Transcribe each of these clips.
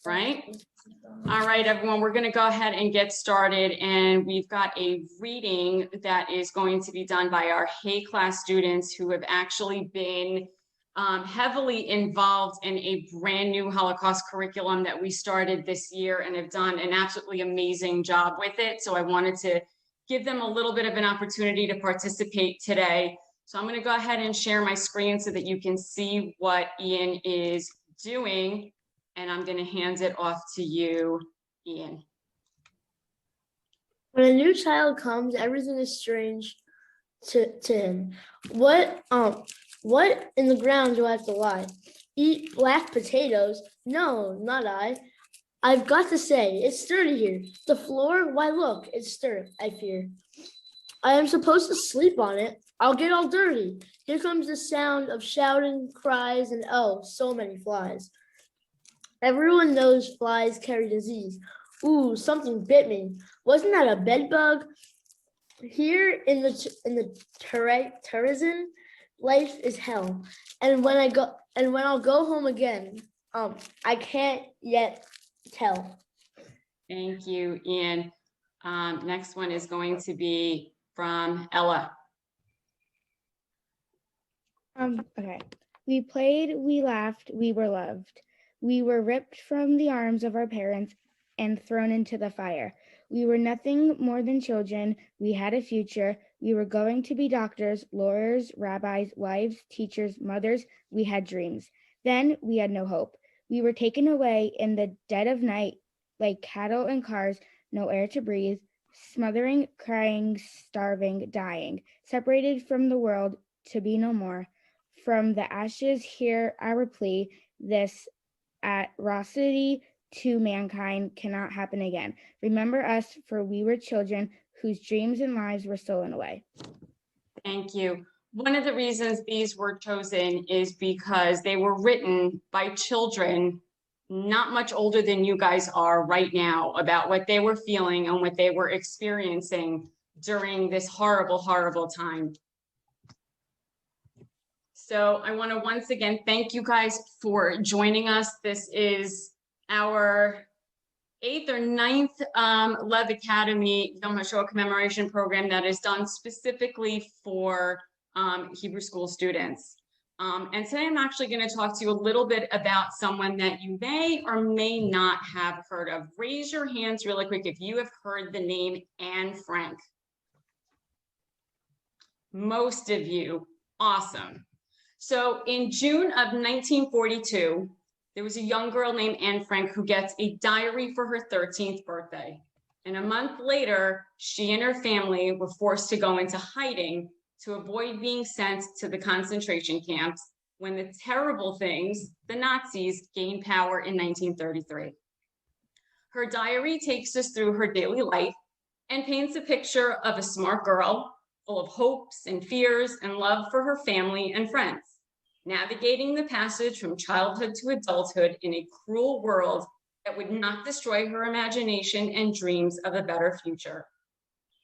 right? All right, everyone, we're going to go ahead and get started. And we've got a reading that is going to be done by our Hay class students who have actually been heavily involved in a brand new Holocaust curriculum that we started this year and have done an absolutely amazing job with it. So I wanted to give them a little bit of an opportunity to participate today. So I'm going to go ahead and share my screen so that you can see what Ian is doing. And I'm going to hand it off to you, Ian. When a new child comes, everything is strange to him. What in the ground do I have to lie? Eat black potatoes? No, not I. I've got to say, it's sturdy here. The floor? Why look, it's sturdy, I fear. I am supposed to sleep on it. I'll get all dirty. Here comes the sound of shouting, cries, and oh, so many flies. Everyone knows flies carry disease. Ooh, something bit me. Wasn't that a bed bug? Here in the tourism, life is hell. And when I'll go home again, I can't yet tell. Thank you, Ian. Next one is going to be from Ella. Okay. We played, we laughed, we were loved. We were ripped from the arms of our parents and thrown into the fire. We were nothing more than children. We had a future. We were going to be doctors, lawyers, rabbis, wives, teachers, mothers. We had dreams. Then we had no hope. We were taken away in the dead of night like cattle in cars, no air to breathe, smothering, crying, starving, dying, separated from the world to be no more. From the ashes hear our plea, this atrocity to mankind cannot happen again. Remember us, for we were children whose dreams and lives were stolen away. Thank you. One of the reasons these were chosen is because they were written by children not much older than you guys are right now about what they were feeling and what they were experiencing during this horrible, horrible time. So I want to once again thank you guys for joining us. This is our 8th or 9th LEV Academy Yom Hashoah commemoration program that is done specifically for Hebrew school students. And today I'm actually going to talk to you a little bit about someone that you may or may not have heard of. Raise your hands really quick if you have heard the name Anne Frank. Most of you, awesome. So in June of 1942, there was a young girl named Anne Frank who gets a diary for her 13th birthday. And a month later, she and her family were forced to go into hiding to avoid being sent to the concentration camps when the terrible things, the Nazis, gained power in 1933. Her diary takes us through her daily life and paints a picture of a smart girl full of hopes and fears and love for her family and friends, navigating the passage from childhood to adulthood in a cruel world that would not destroy her imagination and dreams of a better future.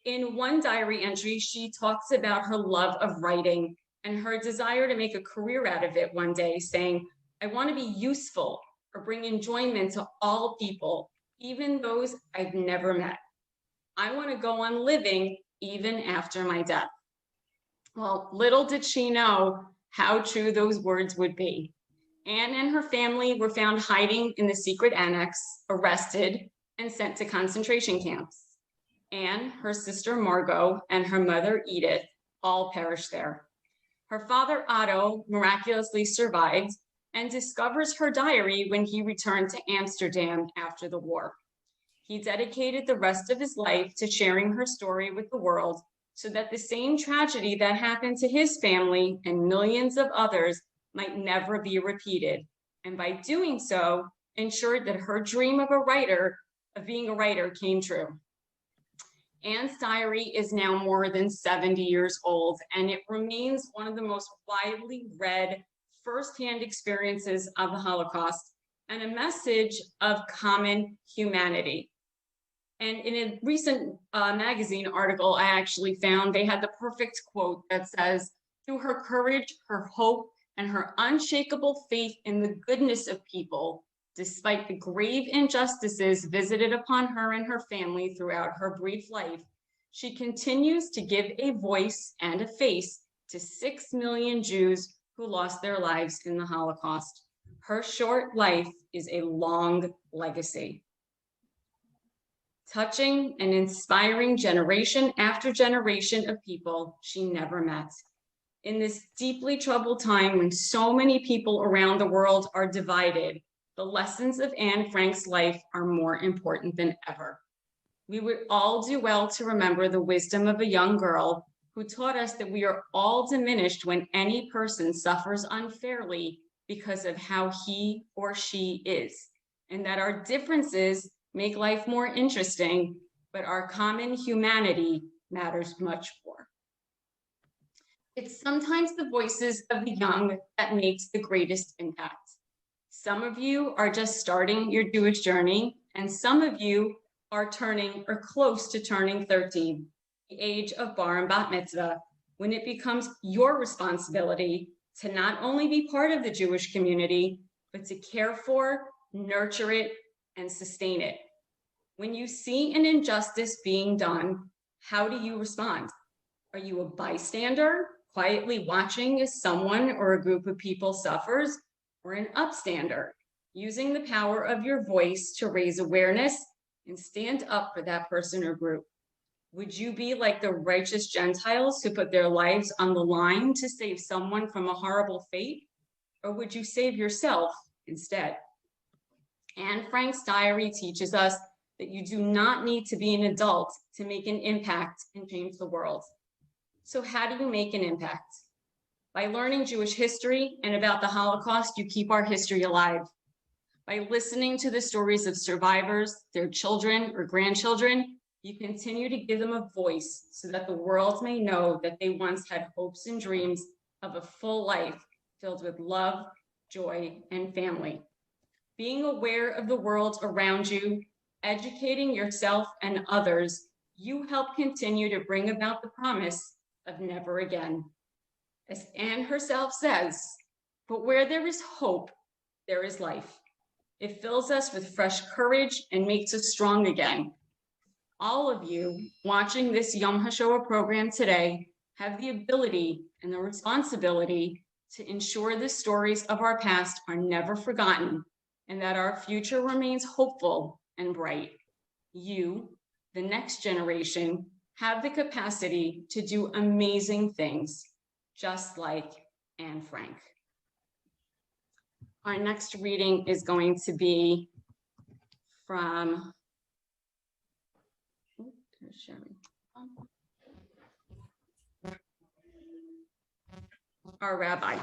In one diary entry, she talks about her love of writing and her desire to make a career out of it one day, saying, I want to be useful or bring enjoyment to all people, even those I've never met. I want to go on living even after my death. Well, little did she know how true those words would be. Anne and her family were found hiding in the secret annex, arrested, and sent to concentration camps. Anne, her sister Margot, and her mother Edith all perished there. Her father Otto miraculously survived and discovers her diary when he returned to Amsterdam after the war. He dedicated the rest of his life to sharing her story with the world so that the same tragedy that happened to his family and millions of others might never be repeated. And by doing so, ensured that her dream of being a writer came true. Anne's diary is now more than 70 years old, and it remains one of the most widely read firsthand experiences of the Holocaust and a message of common humanity. And in a recent magazine article I actually found, they had the perfect quote that says, through her courage, her hope, and her unshakable faith in the goodness of people, Despite the grave injustices visited upon her and her family throughout her brief life, she continues to give a voice and a face to 6 million Jews who lost their lives in the Holocaust. Her short life is a long legacy, touching and inspiring generation after generation of people she never met. In this deeply troubled time when so many people around the world are divided, the lessons of Anne Frank's life are more important than ever. We would all do well to remember the wisdom of a young girl who taught us that we are all diminished when any person suffers unfairly because of how he or she is, and that our differences make life more interesting, but our common humanity matters much more. It's sometimes the voices of the young that makes the greatest impact. Some of you are just starting your Jewish journey, and some of you are turning or close to turning 13, the age of bar and bat mitzvah, when it becomes your responsibility to not only be part of the Jewish community, but to care for, nurture it, and sustain it. When you see an injustice being done, how do you respond? Are you a bystander, quietly watching as someone or a group of people suffers, or an upstander, using the power of your voice to raise awareness and stand up for that person or group? Would you be like the righteous Gentiles who put their lives on the line to save someone from a horrible fate? Or would you save yourself instead? Anne Frank's diary teaches us that you do not need to be an adult to make an impact and change the world. So how do you make an impact? By learning Jewish history and about the Holocaust, you keep our history alive. By listening to the stories of survivors, their children or grandchildren, you continue to give them a voice so that the world may know that they once had hopes and dreams of a full life filled with love, joy, and family. Being aware of the world around you, educating yourself and others, you help continue to bring about the promise of never again. As Anne herself says, but where there is hope, there is life. It fills us with fresh courage and makes us strong again. All of you watching this Yom HaShoah program today have the ability and the responsibility to ensure the stories of our past are never forgotten and that our future remains hopeful and bright. You, the next generation, have the capacity to do amazing things, just like Anne Frank. Our next reading is going to be from our rabbi.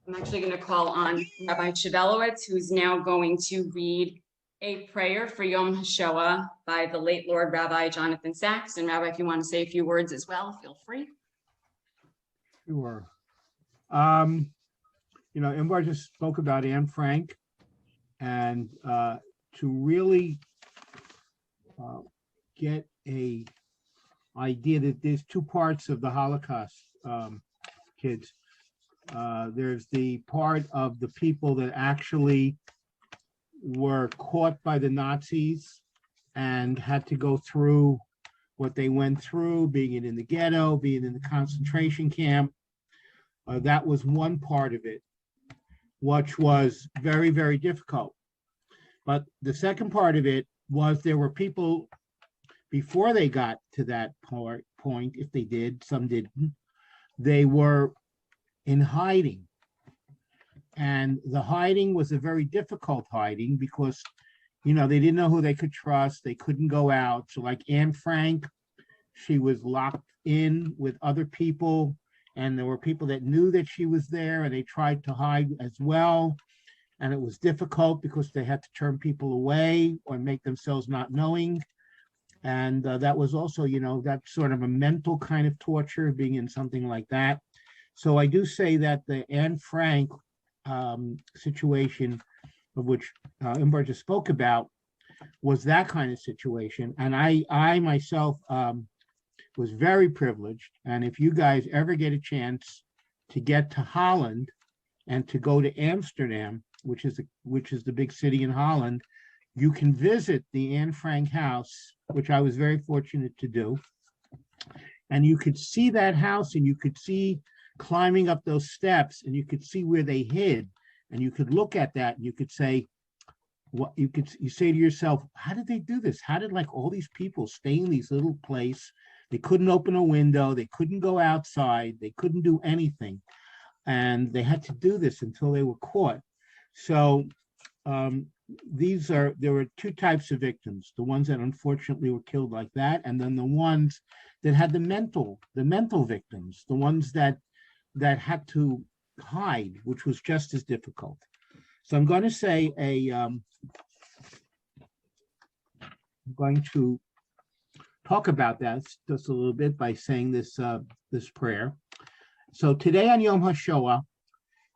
I'm actually going to call on Rabbi Chevelowitz, who's now going to read a prayer for Yom HaShoah by the late Lord Rabbi Jonathan Sachs. And Rabbi, if you want to say a few words as well, feel free. Sure. Imbar just spoke about Anne Frank, and to really get a idea that there's two parts of the Holocaust, kids. There's the part of the people that actually were caught by the Nazis and had to go through what they went through, being in the ghetto, being in the concentration camp. That was one part of it, which was very, very difficult. But the second part of it was there were people before they got to that point, if they did, some didn't, they were in hiding. And the hiding was a very difficult hiding because, they didn't know who they could trust. They couldn't go out. So like Anne Frank, she was locked in with other people, and there were people that knew that she was there and they tried to hide as well. And it was difficult because they had to turn people away or make themselves not knowing. And that was also, that sort of a mental kind of torture, being in something like that. So I do say that the Anne Frank situation, of which Imbar just spoke about, was that kind of situation. And I myself was very privileged. And if you guys ever get a chance to get to Holland and to go to Amsterdam, which is the big city in Holland, you can visit the Anne Frank house, which I was very fortunate to do. And you could see that house, and you could see climbing up those steps, and you could see where they hid, and you could look at that, and you could say, you say to yourself, how did they do this? How did like all these people stay in these little place? They couldn't open a window, they couldn't go outside, they couldn't do anything, and they had to do this until they were caught. So there were two types of victims: the ones that unfortunately were killed like that, and then the ones that had the mental victims, the ones that had to hide, which was just as difficult. So I'm going to say I'm going to talk about that just a little bit by saying this prayer. So today on Yom HaShoah,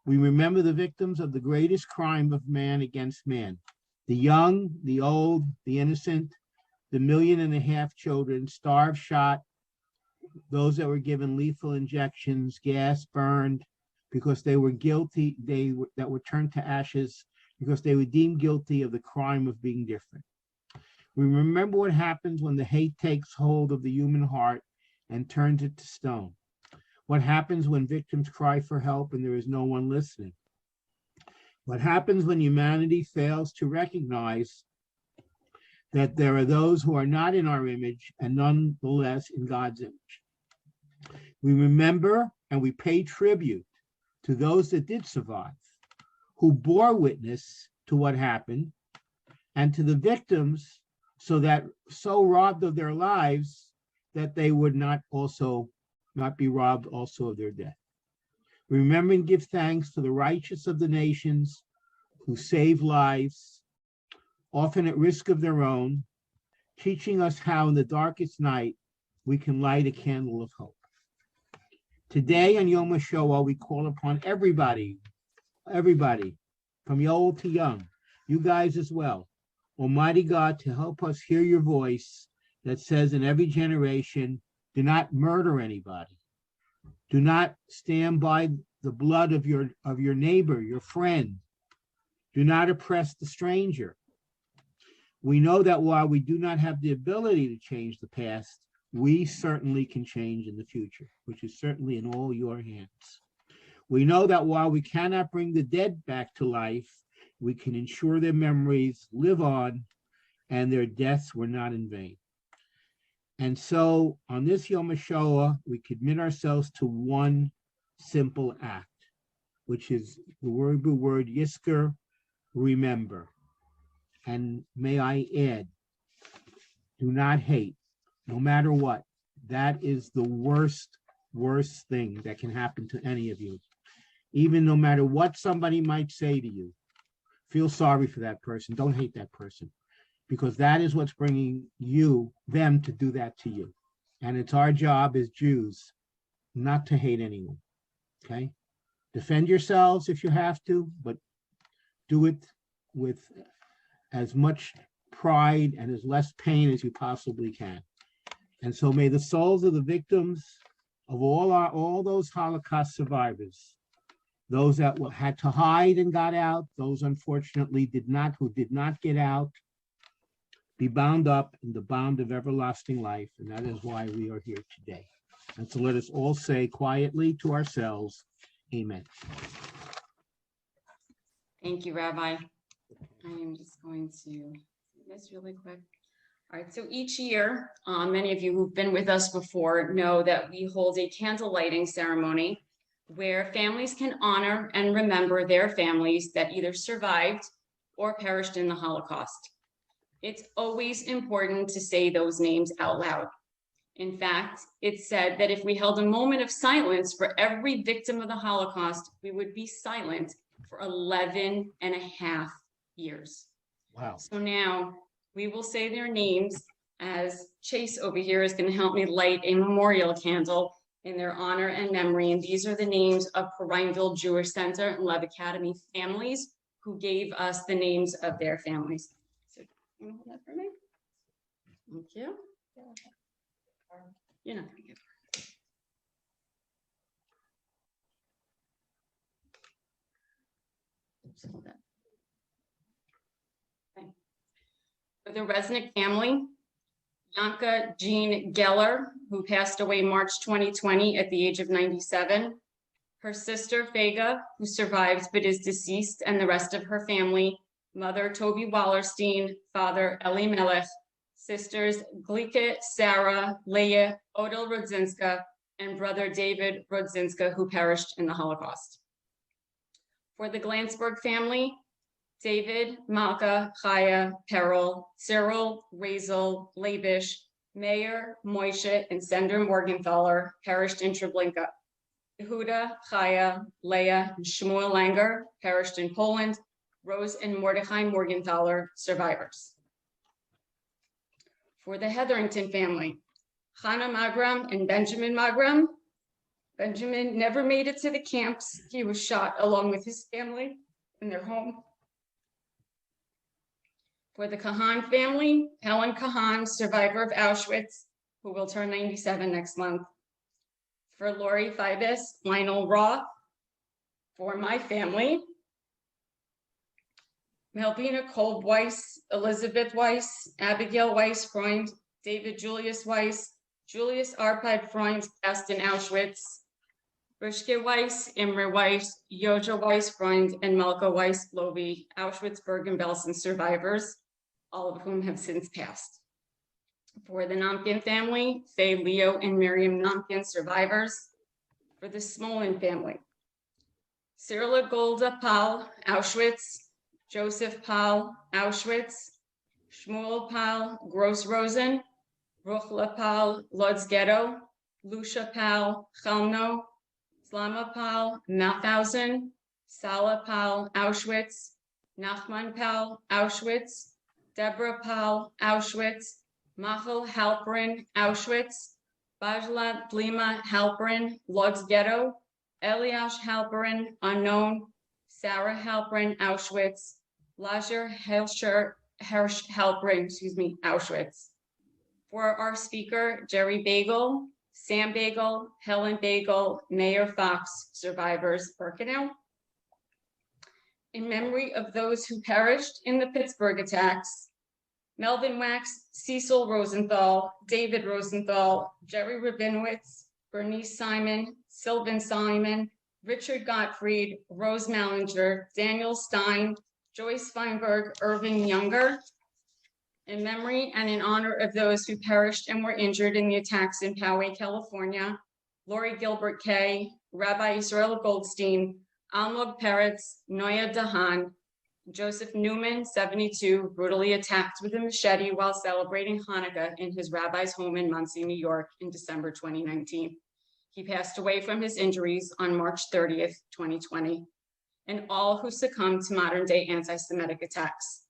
we remember the victims of the greatest crime of man against man: the young, the old, the innocent, the 1.5 million children starved, shot, those that were given lethal injections, gas, burned, because they were guilty, that were turned to ashes because they were deemed guilty of the crime of being different. We remember what happens when the hate takes hold of the human heart and turns it to stone. What happens when victims cry for help and there is no one listening. What happens when humanity fails to recognize that there are those who are not in our image and nonetheless in God's image. We remember and we pay tribute to those that did survive, who bore witness to what happened, and to the victims so robbed of their lives that they would not be robbed also of their death. We remember and give thanks to the righteous of the nations who save lives, often at risk of their own, teaching us how in the darkest night we can light a candle of hope. Today on Yom HaShoah, we call upon everybody, from old to young, you guys as well, Almighty God, to help us hear your voice that says in every generation, do not murder anybody. Do not stand by the blood of your neighbor, your friend. Do not oppress the stranger. We know that while we do not have the ability to change the past, we certainly can change in the future, which is certainly in all your hands. We know that while we cannot bring the dead back to life, we can ensure their memories live on and their deaths were not in vain. And so on this Yom HaShoah, we commit ourselves to one simple act, which is the word Yisker, remember. And may I add, do not hate, no matter what. That is the worst thing that can happen to any of you. Even no matter what somebody might say to you, feel sorry for that person. Don't hate that person, because that is what's bringing them to do that to you. And it's our job as Jews not to hate anyone, okay? Defend yourselves if you have to, but do it with as much pride and as less pain as you possibly can. And so may the souls of the victims of all those Holocaust survivors, those that had to hide and got out, those unfortunately who did not get out, be bound up in the bond of everlasting life. And that is why we are here today. And so let us all say quietly to ourselves, amen. Thank you, Rabbi. I am just going to do this really quick. All right, so each year, many of you who've been with us before know that we hold a candle lighting ceremony where families can honor and remember their families that either survived or perished in the Holocaust. It's always important to say those names out loud. In fact, it's said that if we held a moment of silence for every victim of the Holocaust, we would be silent for 11.5 years. Wow. So now we will say their names as Chase over here is going to help me light a memorial candle in their honor and memory. And these are the names of Prineville Jewish Center and LEV Academy families who gave us the names of their families. So you want to hold that for me? Thank you. You're not going to get it. Just hold that. For the Resnick family, Yanka Jean Geller, who passed away March 2020 at the age of 97. Her sister Fega, who survived but is deceased, and the rest of her family, mother Toby Wallerstein, father Eli Melech, sisters Glika, Sarah, Leah, Odil Rodzinska, and brother David Rodzinska, who perished in the Holocaust. For the Glansberg family, David, Malka, Chaya, Peril, Cyril, Razel, Labish, Mayer, Moishe, and Sender Morgenthaler perished in Treblinka. Yehuda, Chaya, Leah, and Shmuel Langer perished in Poland. Rose and Mordechai Morgenthaler, survivors. For the Hetherington family, Chana Magram and Benjamin Magram. Benjamin never made it to the camps. He was shot along with his family in their home. For the Kahan family, Helen Kahan, survivor of Auschwitz, who will turn 97 next month. For Lori Fibus, Lionel Roth. For my family, Melvina Kolb Weiss, Elizabeth Weiss, Abigail Weiss Freund, David Julius Weiss, Julius Arpad Freund, passed in Auschwitz, Rishke Weiss, Imre Weiss, Joja Weiss Freund, and Malka Weiss Lobi, Auschwitz, Bergen-Belsen survivors, all of whom have since passed. For the Nomkin family, Faye Leo and Miriam Nomkin, survivors. For the Smolin family, Cyrilla Golda Pal, Auschwitz, Joseph Pal, Auschwitz, Shmuel Pal, Gross Rosen, Ruchla Pal, Lodz Ghetto, Lucia Pal, Chelmno, Slama Pal, Mauthausen, Sala Pal, Auschwitz, Nachman Pal, Auschwitz, Deborah Pal, Auschwitz, Machel Halperin, Auschwitz, Bajla Blima Halperin, Lodz Ghetto, Eliash Halperin, unknown, Sarah Halperin, Auschwitz, Lajer Hirsch Halperin, Auschwitz. For our speaker, Jerry Bagel, Sam Bagel, Helen Bagel, Mayor Fox, survivors, Birkenau. In memory of those who perished in the Pittsburgh attacks, Melvin Wax, Cecil Rosenthal, David Rosenthal, Jerry Rabinowitz, Bernice Simon, Sylvan Simon, Richard Gottfried, Rose Mallinger, Daniel Stein, Joyce Feinberg, Irving Younger. In memory and in honor of those who perished and were injured in the attacks in Poway, California, Lori Gilbert Kay, Rabbi Israel Goldstein, Almog Peretz, Noya Dahan, Joseph Newman, 72, brutally attacked with a machete while celebrating Hanukkah in his rabbi's home in Monsey, New York in December 2019. He passed away from his injuries on March 30th, 2020, and all who succumbed to modern day anti-Semitic attacks.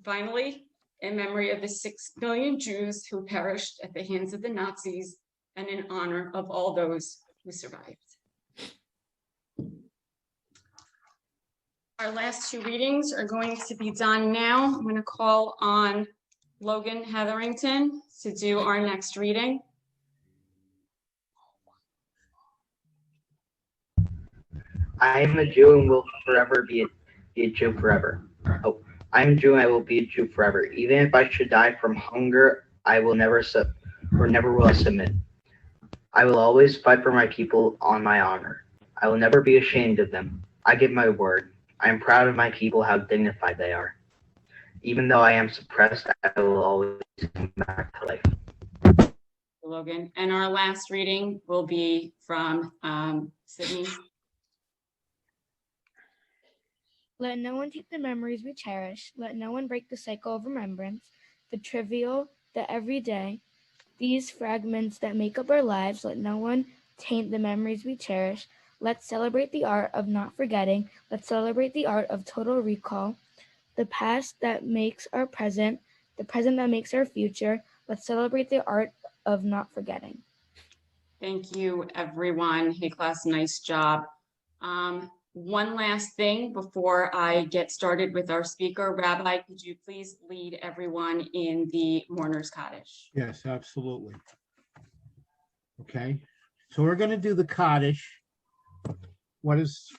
Finally, in memory of the 6 million Jews who perished at the hands of the Nazis and in honor of all those who survived. Our last two readings are going to be done now. I'm going to call on Logan Hetherington to do our next reading. I am a Jew and will forever be a Jew forever. Oh, I am a Jew and I will be a Jew forever. Even if I should die from hunger, I will never will submit. I will always fight for my people on my honor. I will never be ashamed of them. I give my word. I am proud of my people, how dignified they are. Even though I am suppressed, I will always come back to life. Logan. And our last reading will be from Sydney. Let no one take the memories we cherish. Let no one break the cycle of remembrance, the trivial, the everyday, these fragments that make up our lives. Let no one taint the memories we cherish. Let's celebrate the art of not forgetting. Let's celebrate the art of total recall. The past that makes our present, the present that makes our future. Let's celebrate the art of not forgetting. Thank you, everyone. Hey, class, nice job. One last thing before I get started with our speaker. Rabbi, could you please lead everyone in the mourner's Kaddish? Yes, absolutely. Okay, so we're going to do the Kaddish. What is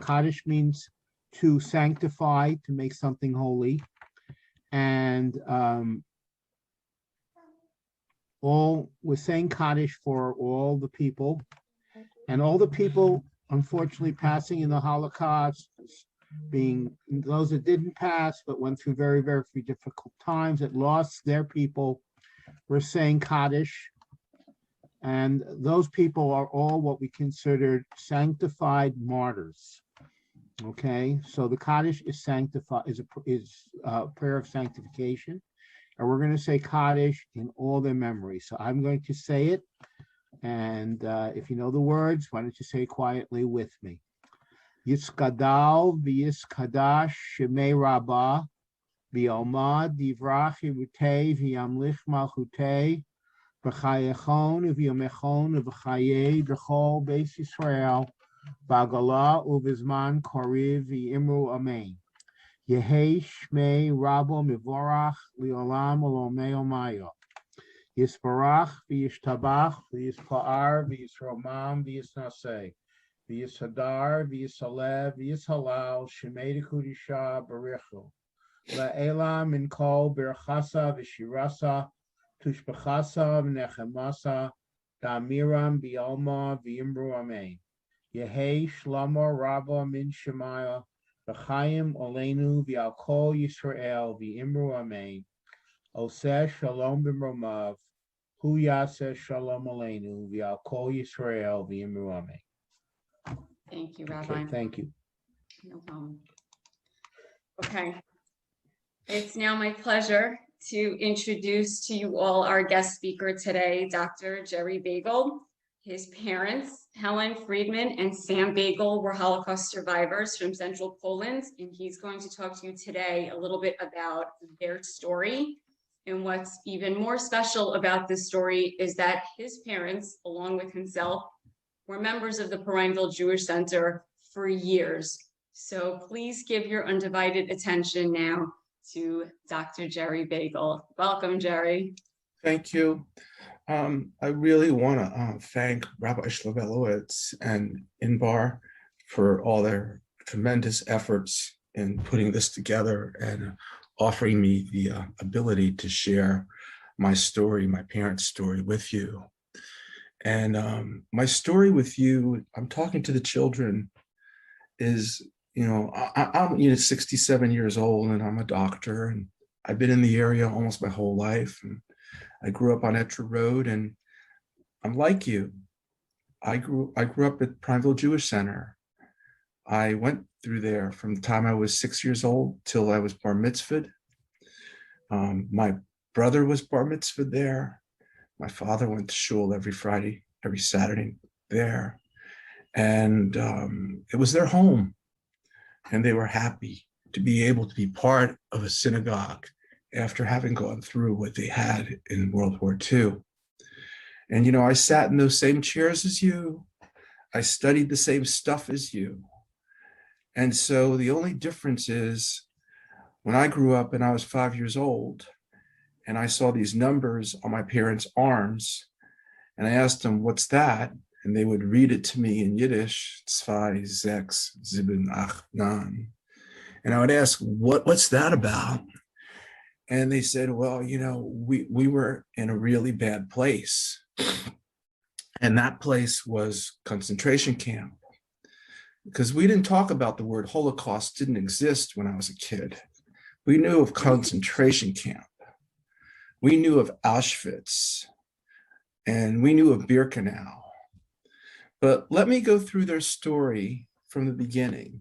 Kaddish means to sanctify, to make something holy. And all we're saying Kaddish for all the people, and all the people unfortunately passing in the Holocaust, being those that didn't pass but went through very, very difficult times, that lost their people. We're saying Kaddish, and those people are all what we considered sanctified martyrs. Okay, so the Kaddish is sanctified, is a prayer of sanctification, and we're going to say Kaddish in all their memory. So I'm going to say it, and if you know the words, why don't you say it quietly with me? Yiskadal v'yiskadash shemei rabbah v'yomad divrach yirutei v'yamlich malchutei v'chayechon v'yomechon v'chayei b'chol beis Yisrael Bagel uvizman koriv v'imru amen. Yehei shmei rabo mivorach liolam olomei omayo. Yisparach v'yishtabach v'yispa'ar v'yisromam v'yisnaseh. V'yishadar v'yisalev v'yishalal shemei dekudisha barichu. La'ela min kol berchasa v'shirasa tushbachasa v'nechemasa da'amiram v'yalma v'imru amen. Yehei Shlomo Rabba Min Shemaya V'chaim Oleinu V'al Kol Yisrael V'imru Amen. Oseh Shalom B'mromav Hu Yaseh Shalom Oleinu V'al Kol Yisrael V'imru Amen. Thank you, Rabbi. Okay, thank you. No problem. Okay. It's now my pleasure to introduce to you all our guest speaker today, Dr. Jerry Bagel. His parents, Helen Friedman and Sam Bagel, were Holocaust survivors from Central Poland, and he's going to talk to you today a little bit about their story. And what's even more special about this story is that his parents, along with himself, were members of the Purimville Jewish Center for years. So please give your undivided attention now to Dr. Jerry Bagel. Welcome, Jerry. Thank you. I really want to thank Rabbi Shlovelowitz and Inbar for all their tremendous efforts in putting this together and offering me the ability to share my story, my parents' story with you. And my story with you, I'm talking to the children, is, I'm 67 years old and I'm a doctor, and I've been in the area almost my whole life. And I grew up on Etcher Road, and I'm like you. I grew up at Purimville Jewish Center. I went through there from the time I was 6 years old till I was bar mitzvahed. My brother was bar mitzvahed there. My father went to shul every Friday, every Saturday there. And it was their home. And they were happy to be able to be part of a synagogue after having gone through what they had in World War II. And, I sat in those same chairs as you. I studied the same stuff as you. And so the only difference is when I grew up and I was 5 years old and I saw these numbers on my parents' arms, and I asked them, what's that? And they would read it to me in Yiddish, 2, 6, 7, 8, 9. And I would ask, what's that about? And they said, well, we were in a really bad place. And that place was concentration camp. Because we didn't talk about the word Holocaust, didn't exist when I was a kid. We knew of concentration camp. We knew of Auschwitz. And we knew of Birkenau. But let me go through their story from the beginning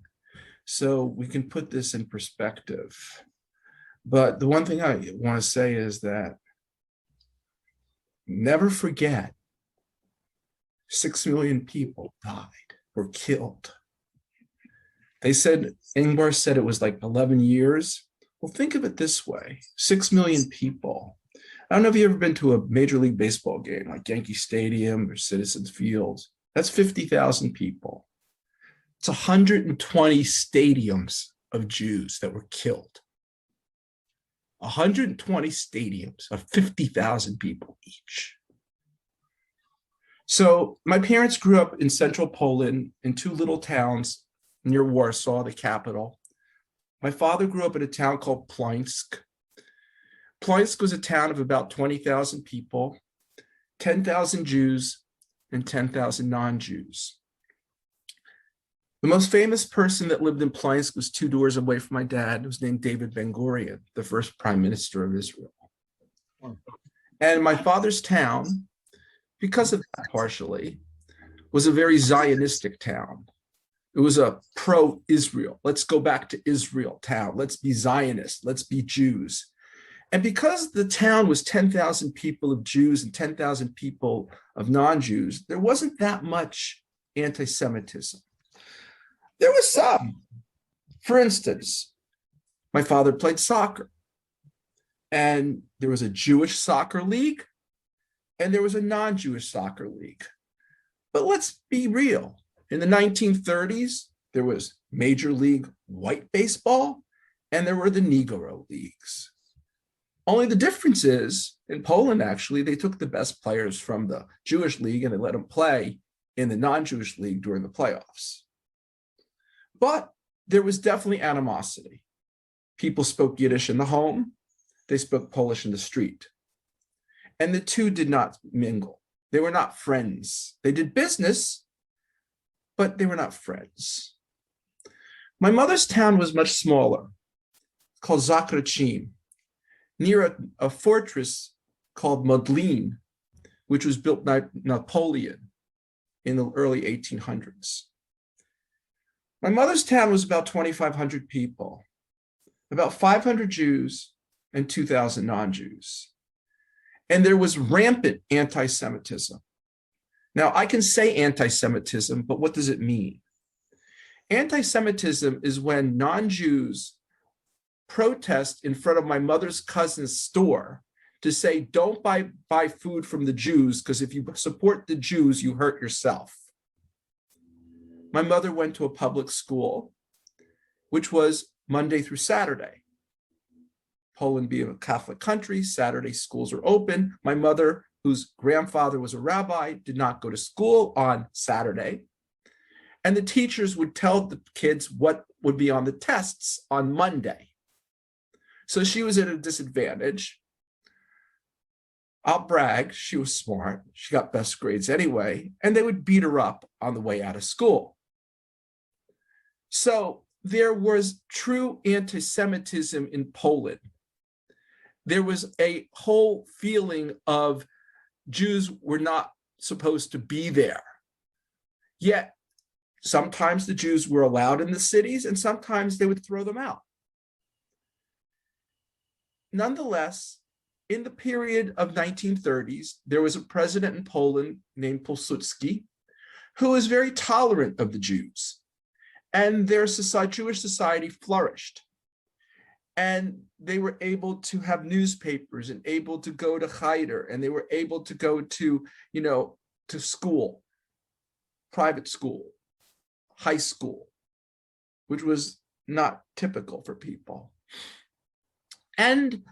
so we can put this in perspective. But the one thing I want to say is that never forget, 6 million people died, were killed. They said, Ingvar said it was like 11 years. Well, think of it this way, 6 million people. I don't know if you've ever been to a Major League Baseball game like Yankee Stadium or Citizens Field. That's 50,000 people. It's 120 stadiums of Jews that were killed. 120 stadiums of 50,000 people each. So my parents grew up in central Poland in 2 little towns near Warsaw, the capital. My father grew up in a town called Plańsk. Ploinsk was a town of about 20,000 people, 10,000 Jews and 10,000 non-Jews. The most famous person that lived in Ploinsk was 2 doors away from my dad. It was named David Ben-Gurion, the first prime minister of Israel. And my father's town, because of that partially, was a very Zionistic town. It was a pro-Israel. Let's go back to Israel town. Let's be Zionists. Let's be Jews. And because the town was 10,000 people of Jews and 10,000 people of non-Jews, there wasn't that much anti-Semitism. There was some. For instance, my father played soccer, and there was a Jewish soccer league, and there was a non-Jewish soccer league. But let's be real. In the 1930s, there was Major League White Baseball, and there were the Negro Leagues. Only the difference is, in Poland, actually, they took the best players from the Jewish league and they let them play in the non-Jewish league during the playoffs. But there was definitely animosity. People spoke Yiddish in the home. They spoke Polish in the street. And the two did not mingle. They were not friends. They did business, but they were not friends. My mother's town was much smaller, called Zakroczym, near a fortress called Modlin, which was built by Napoleon in the early 1800s. My mother's town was about 2,500 people, about 500 Jews and 2,000 non-Jews. And there was rampant anti-Semitism. Now, I can say anti-Semitism, but what does it mean? Anti-Semitism is when non-Jews protest in front of my mother's cousin's store to say, don't buy food from the Jews, because if you support the Jews, you hurt yourself. My mother went to a public school, which was Monday through Saturday. Poland being a Catholic country, Saturday schools are open. My mother, whose grandfather was a rabbi, did not go to school on Saturday. And the teachers would tell the kids what would be on the tests on Monday. So she was at a disadvantage. I'll brag, she was smart. She got best grades anyway, and they would beat her up on the way out of school. So there was true anti-Semitism in Poland. There was a whole feeling of Jews were not supposed to be there. Yet sometimes the Jews were allowed in the cities and sometimes they would throw them out. Nonetheless, in the period of 1930s, there was a president in Poland named Pilsudski who was very tolerant of the Jews, and their Jewish society flourished. And they were able to have newspapers and able to go to cheder, and they were able to go to, to school, private school, high school, which was not typical for people. And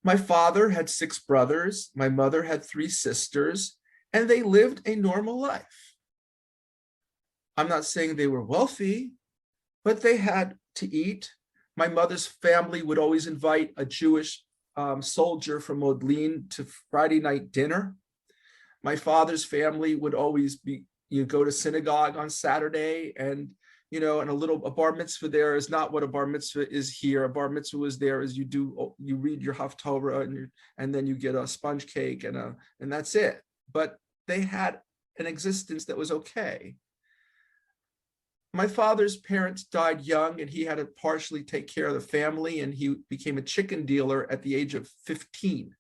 my father had 6 brothers, my mother had 3 sisters, and they lived a normal life. I'm not saying they were wealthy, but they had to eat. My mother's family would always invite a Jewish soldier from Modlin to Friday night dinner. My father's family would always go to synagogue on Saturday, and and a bar mitzvah there is not what a bar mitzvah is here. A bar mitzvah was there as you read your Haftorah and then you get a sponge cake and that's it. But they had an existence that was okay. My father's parents died young, and he had to partially take care of the family, and he became a chicken dealer at the age of 15,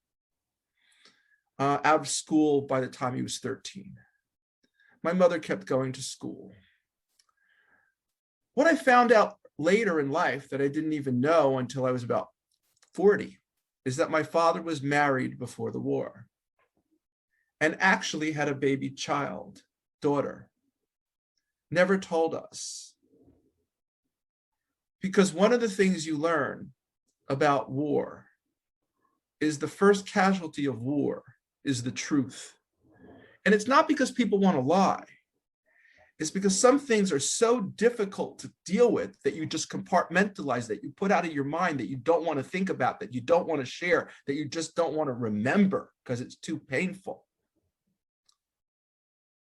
out of school by the time he was 13. My mother kept going to school. What I found out later in life that I didn't even know until I was about 40 is that my father was married before the war and actually had a baby daughter. Never told us. Because one of the things you learn about war is the first casualty of war is the truth. And it's not because people want to lie. is because some things are so difficult to deal with that you just compartmentalize, that you put out of your mind, that you don't want to think about, that you don't want to share, that you just don't want to remember because it's too painful.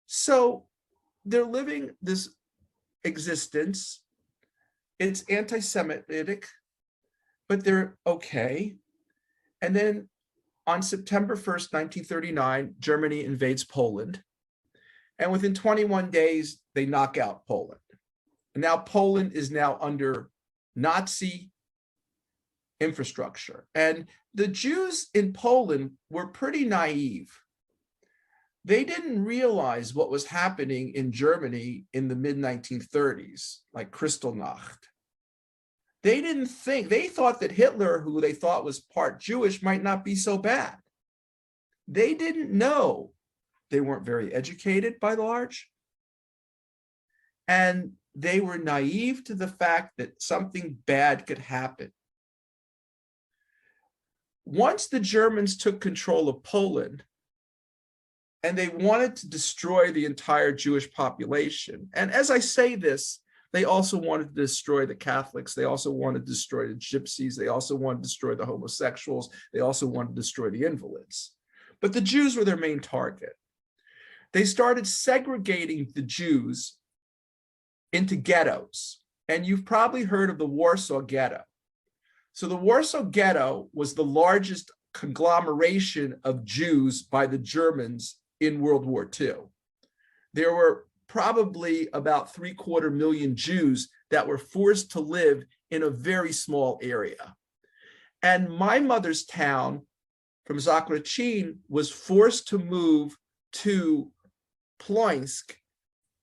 So they're living this existence. It's anti-Semitic, but they're okay. And then on September 1st, 1939, Germany invades Poland. And within 21 days, they knock out Poland. And now Poland is now under Nazi infrastructure. And the Jews in Poland were pretty naive. They didn't realize what was happening in Germany in the mid-1930s, like Kristallnacht. They didn't think, they thought that Hitler, who they thought was part Jewish, might not be so bad. They didn't know. They weren't very educated by and large. And they were naive to the fact that something bad could happen. Once the Germans took control of Poland, and they wanted to destroy the entire Jewish population. And as I say this, they also wanted to destroy the Catholics. They also wanted to destroy the gypsies. They also wanted to destroy the homosexuals. They also wanted to destroy the invalids. But the Jews were their main target. They started segregating the Jews into ghettos. And you've probably heard of the Warsaw Ghetto. So the Warsaw Ghetto was the largest conglomeration of Jews by the Germans in World War II. There were probably about 750,000 Jews that were forced to live in a very small area. And my mother's town from Zakroczyn was forced to move to Plońsk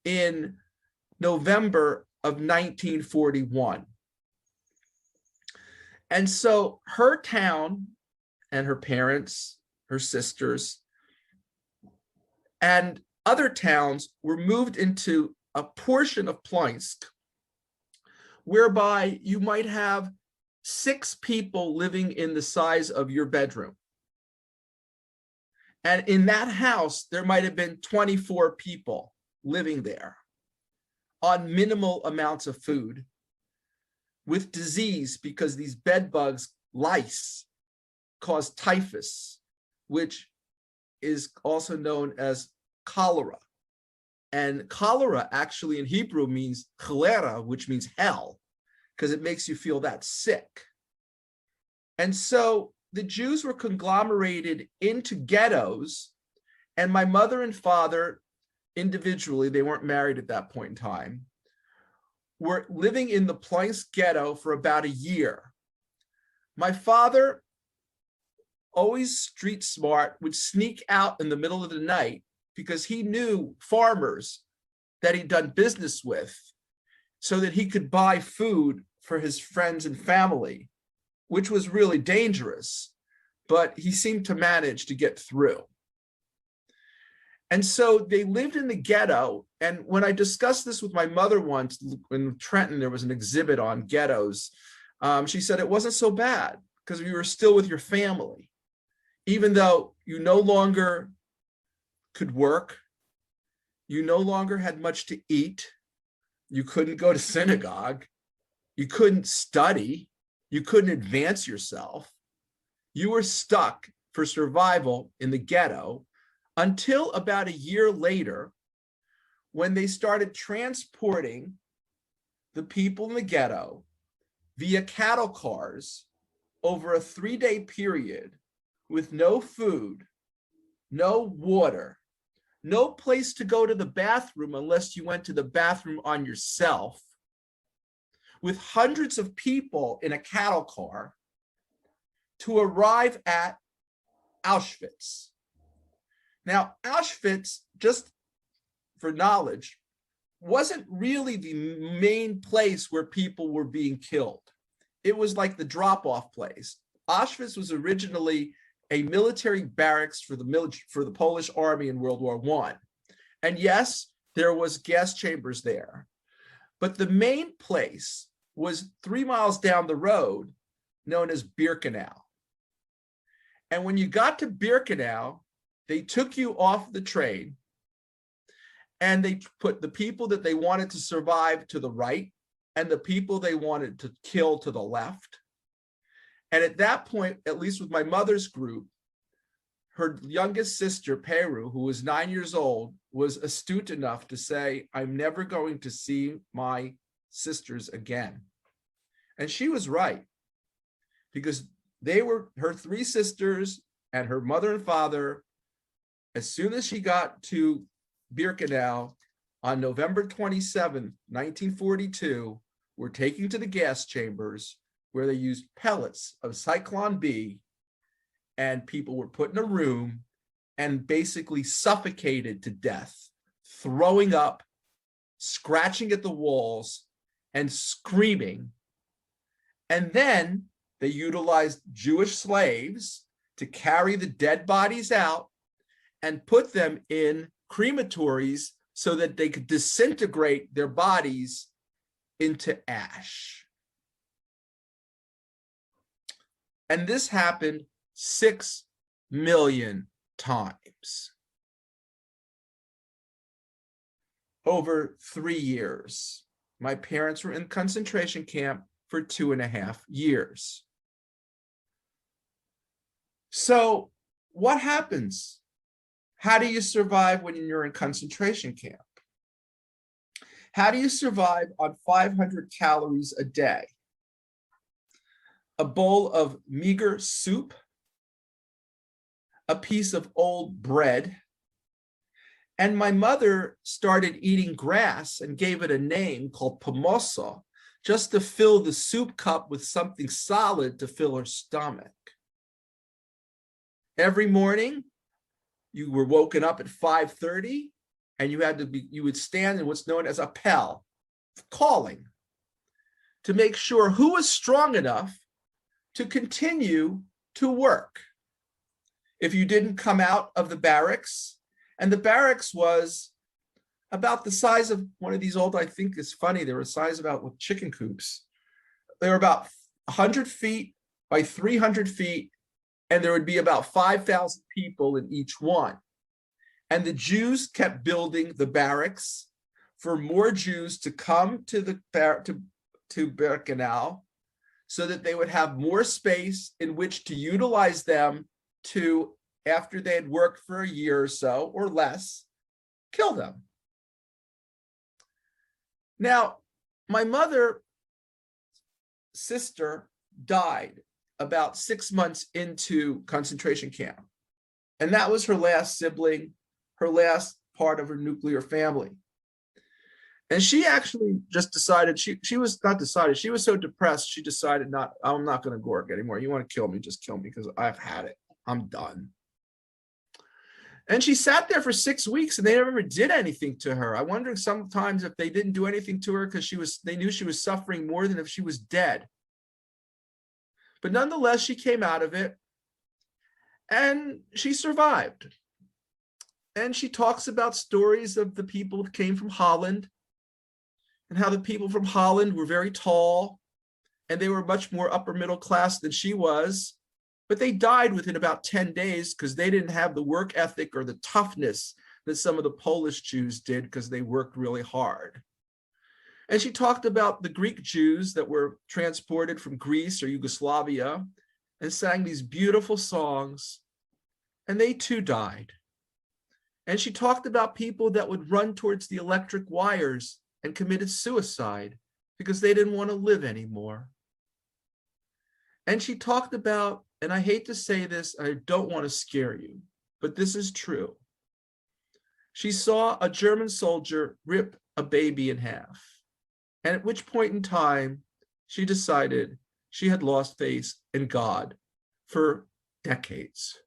in November of 1941. And so her town and her parents, her sisters, and other towns were moved into a portion of Plońsk whereby you might have 6 people living in the size of your bedroom. And in that house, there might have been 24 people living there on minimal amounts of food with disease, because these bed bugs, lice, cause typhus, which is also known as cholera. And cholera actually in Hebrew means cholera, which means hell, because it makes you feel that sick. And so the Jews were conglomerated into ghettos, and my mother and father individually, they weren't married at that point in time, were living in the Plońsk ghetto for about a year. My father, always street smart, would sneak out in the middle of the night because he knew farmers that he'd done business with so that he could buy food for his friends and family, which was really dangerous, but he seemed to manage to get through. And so they lived in the ghetto. And when I discussed this with my mother once in Trenton, there was an exhibit on ghettos. She said it wasn't so bad because you were still with your family. Even though you no longer could work, you no longer had much to eat, you couldn't go to synagogue, you couldn't study, you couldn't advance yourself. You were stuck for survival in the ghetto until about a year later, when they started transporting the people in the ghetto via cattle cars over a 3-day period with no food, no water, no place to go to the bathroom unless you went to the bathroom on yourself, with hundreds of people in a cattle car to arrive at Auschwitz. Now, Auschwitz, just for knowledge, wasn't really the main place where people were being killed. It was like the drop-off place. Auschwitz was originally a military barracks for the Polish army in World War I. And yes, there was gas chambers there. But the main place was 3 miles down the road, known as Birkenau. And when you got to Birkenau, they took you off the train and they put the people that they wanted to survive to the right and the people they wanted to kill to the left. And at that point, at least with my mother's group, her youngest sister, Peru, who was 9 years old, was astute enough to say, I'm never going to see my sisters again. And she was right, because they were her three sisters and her mother and father. As soon as she got to Birkenau on November 27, 1942, were taken to the gas chambers where they used pellets of Zyklon B, and people were put in a room and basically suffocated to death, throwing up, scratching at the walls, and screaming. And then they utilized Jewish slaves to carry the dead bodies out and put them in crematories so that they could disintegrate their bodies into ash. And this happened 6 million times over 3 years. My parents were in concentration camp for 2.5 years. So what happens? How do you survive when you're in concentration camp? How do you survive on 500 calories a day? A bowl of meager soup, a piece of old bread, and my mother started eating grass and gave it a name called pomosa, just to fill the soup cup with something solid to fill her stomach. Every morning, you were woken up at 5:30, and you would stand in what's known as a pell, calling, to make sure who was strong enough to continue to work. If you didn't come out of the barracks, and the barracks was about the size of one of these old, I think it's funny, they were the size about with chicken coops. They were about 100 feet by 300 feet, and there would be about 5,000 people in each one. And the Jews kept building the barracks for more Jews to come to Birkenau, so that they would have more space in which to utilize them to, after they had worked for a year or so or less, kill them. Now, my mother's sister died about 6 months into concentration camp. And that was her last sibling, her last part of her nuclear family. And she actually just decided, she was not decided, she was so depressed, she decided I'm not going to work anymore. You want to kill me, just kill me, because I've had it. I'm done. And she sat there for 6 weeks and they never did anything to her. I'm wondering sometimes if they didn't do anything to her because they knew she was suffering more than if she was dead. But nonetheless, she came out of it and she survived. And she talks about stories of the people who came from Holland, and how the people from Holland were very tall and they were much more upper middle class than she was, but they died within about 10 days because they didn't have the work ethic or the toughness that some of the Polish Jews did, because they worked really hard. And she talked about the Greek Jews that were transported from Greece or Yugoslavia and sang these beautiful songs, and they too died. And she talked about people that would run towards the electric wires and committed suicide because they didn't want to live anymore. And she talked about, and I hate to say this, I don't want to scare you, but this is true. She saw a German soldier rip a baby in half, and at which point in time, she decided she had lost faith in God for decades.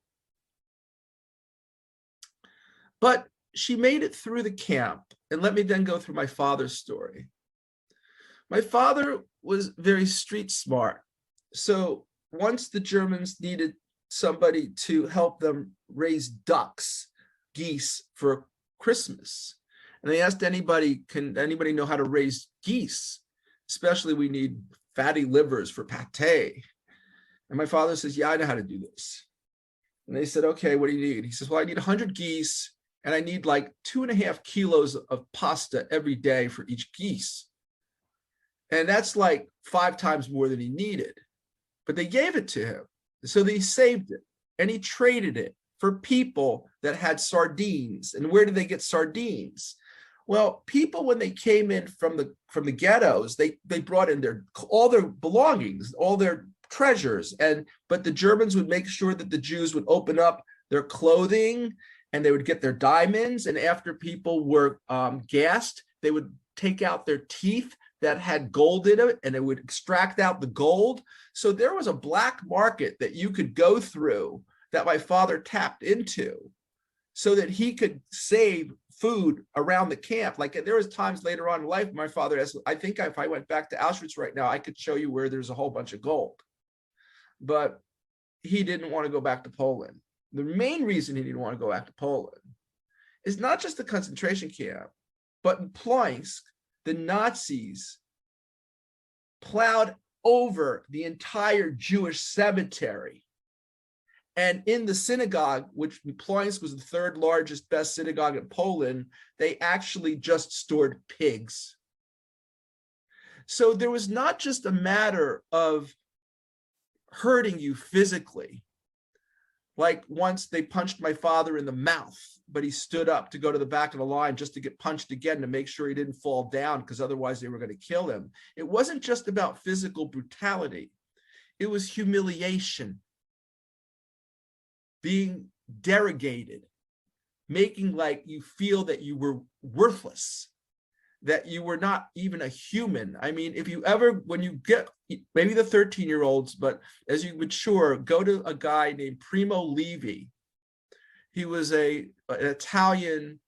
But she made it through the camp. And let me then go through my father's story. My father was very street smart. So once the Germans needed somebody to help them raise ducks, geese for Christmas, and they asked anybody, can anybody know how to raise geese? Especially we need fatty livers for pate. And my father says, yeah, I know how to do this. And they said, okay, what do you need? He says, well, I need 100 geese and I need like 2.5 kilos of pasta every day for each geese. And that's like 5 times more than he needed. But they gave it to him. So they saved it, and he traded it for people that had sardines. And where did they get sardines? Well, people, when they came in from the ghettos, they brought in all their belongings, all their treasures. But the Germans would make sure that the Jews would open up their clothing, and they would get their diamonds. And after people were gassed, they would take out their teeth that had gold in it, and it would extract out the gold. So there was a black market that you could go through that my father tapped into so that he could save food around the camp. Like there was times later on in life, my father asked, I think if I went back to Auschwitz right now, I could show you where there's a whole bunch of gold. But he didn't want to go back to Poland. The main reason he didn't want to go back to Poland is not just the concentration camp, but in Ploensk, the Nazis plowed over the entire Jewish cemetery. And in the synagogue, which Ploensk was the 3rd largest, best synagogue in Poland, they actually just stored pigs. So there was not just a matter of hurting you physically. Like once they punched my father in the mouth, but he stood up to go to the back of the line just to get punched again to make sure he didn't fall down, because otherwise they were going to kill him. It wasn't just about physical brutality. It was humiliation, being derogated, making like you feel that you were worthless, that you were not even a human. I mean, if you ever, when you get, maybe the 13-year-olds, but as you mature, go to a guy named Primo Levi. He was an Italian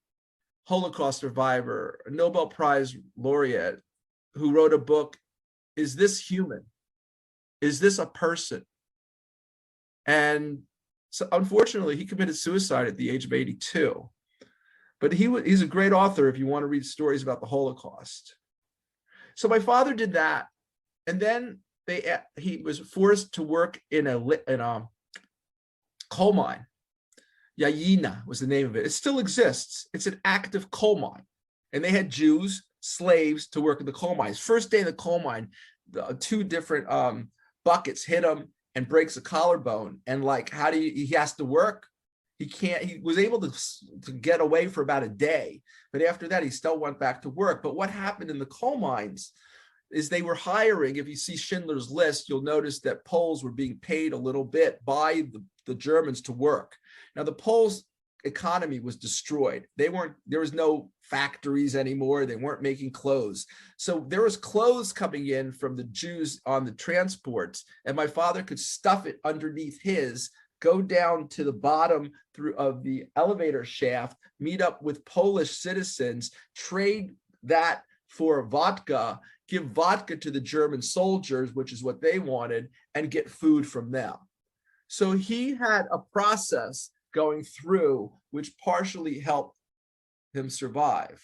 Holocaust survivor, a Nobel Prize laureate, who wrote a book, Is This Human? Is This a Person? And so unfortunately, he committed suicide at the age of 82. But he's a great author if you want to read stories about the Holocaust. So my father did that. And then he was forced to work in a coal mine. Yayina was the name of it. It still exists. It's an active coal mine. And they had Jews, slaves, to work in the coal mines. First day in the coal mine, the 2 different buckets hit him and breaks a collarbone. And like, he has to work. He was able to get away for about a day. But after that, he still went back to work. But what happened in the coal mines is they were hiring, if you see Schindler's List, you'll notice that Poles were being paid a little bit by the Germans to work. Now, the Poles' economy was destroyed. There was no factories anymore. They weren't making clothes. So there was clothes coming in from the Jews on the transports, and my father could stuff it underneath his, go down to the bottom of the elevator shaft, meet up with Polish citizens, trade that for vodka, give vodka to the German soldiers, which is what they wanted, and get food from them. So he had a process going through which partially helped him survive.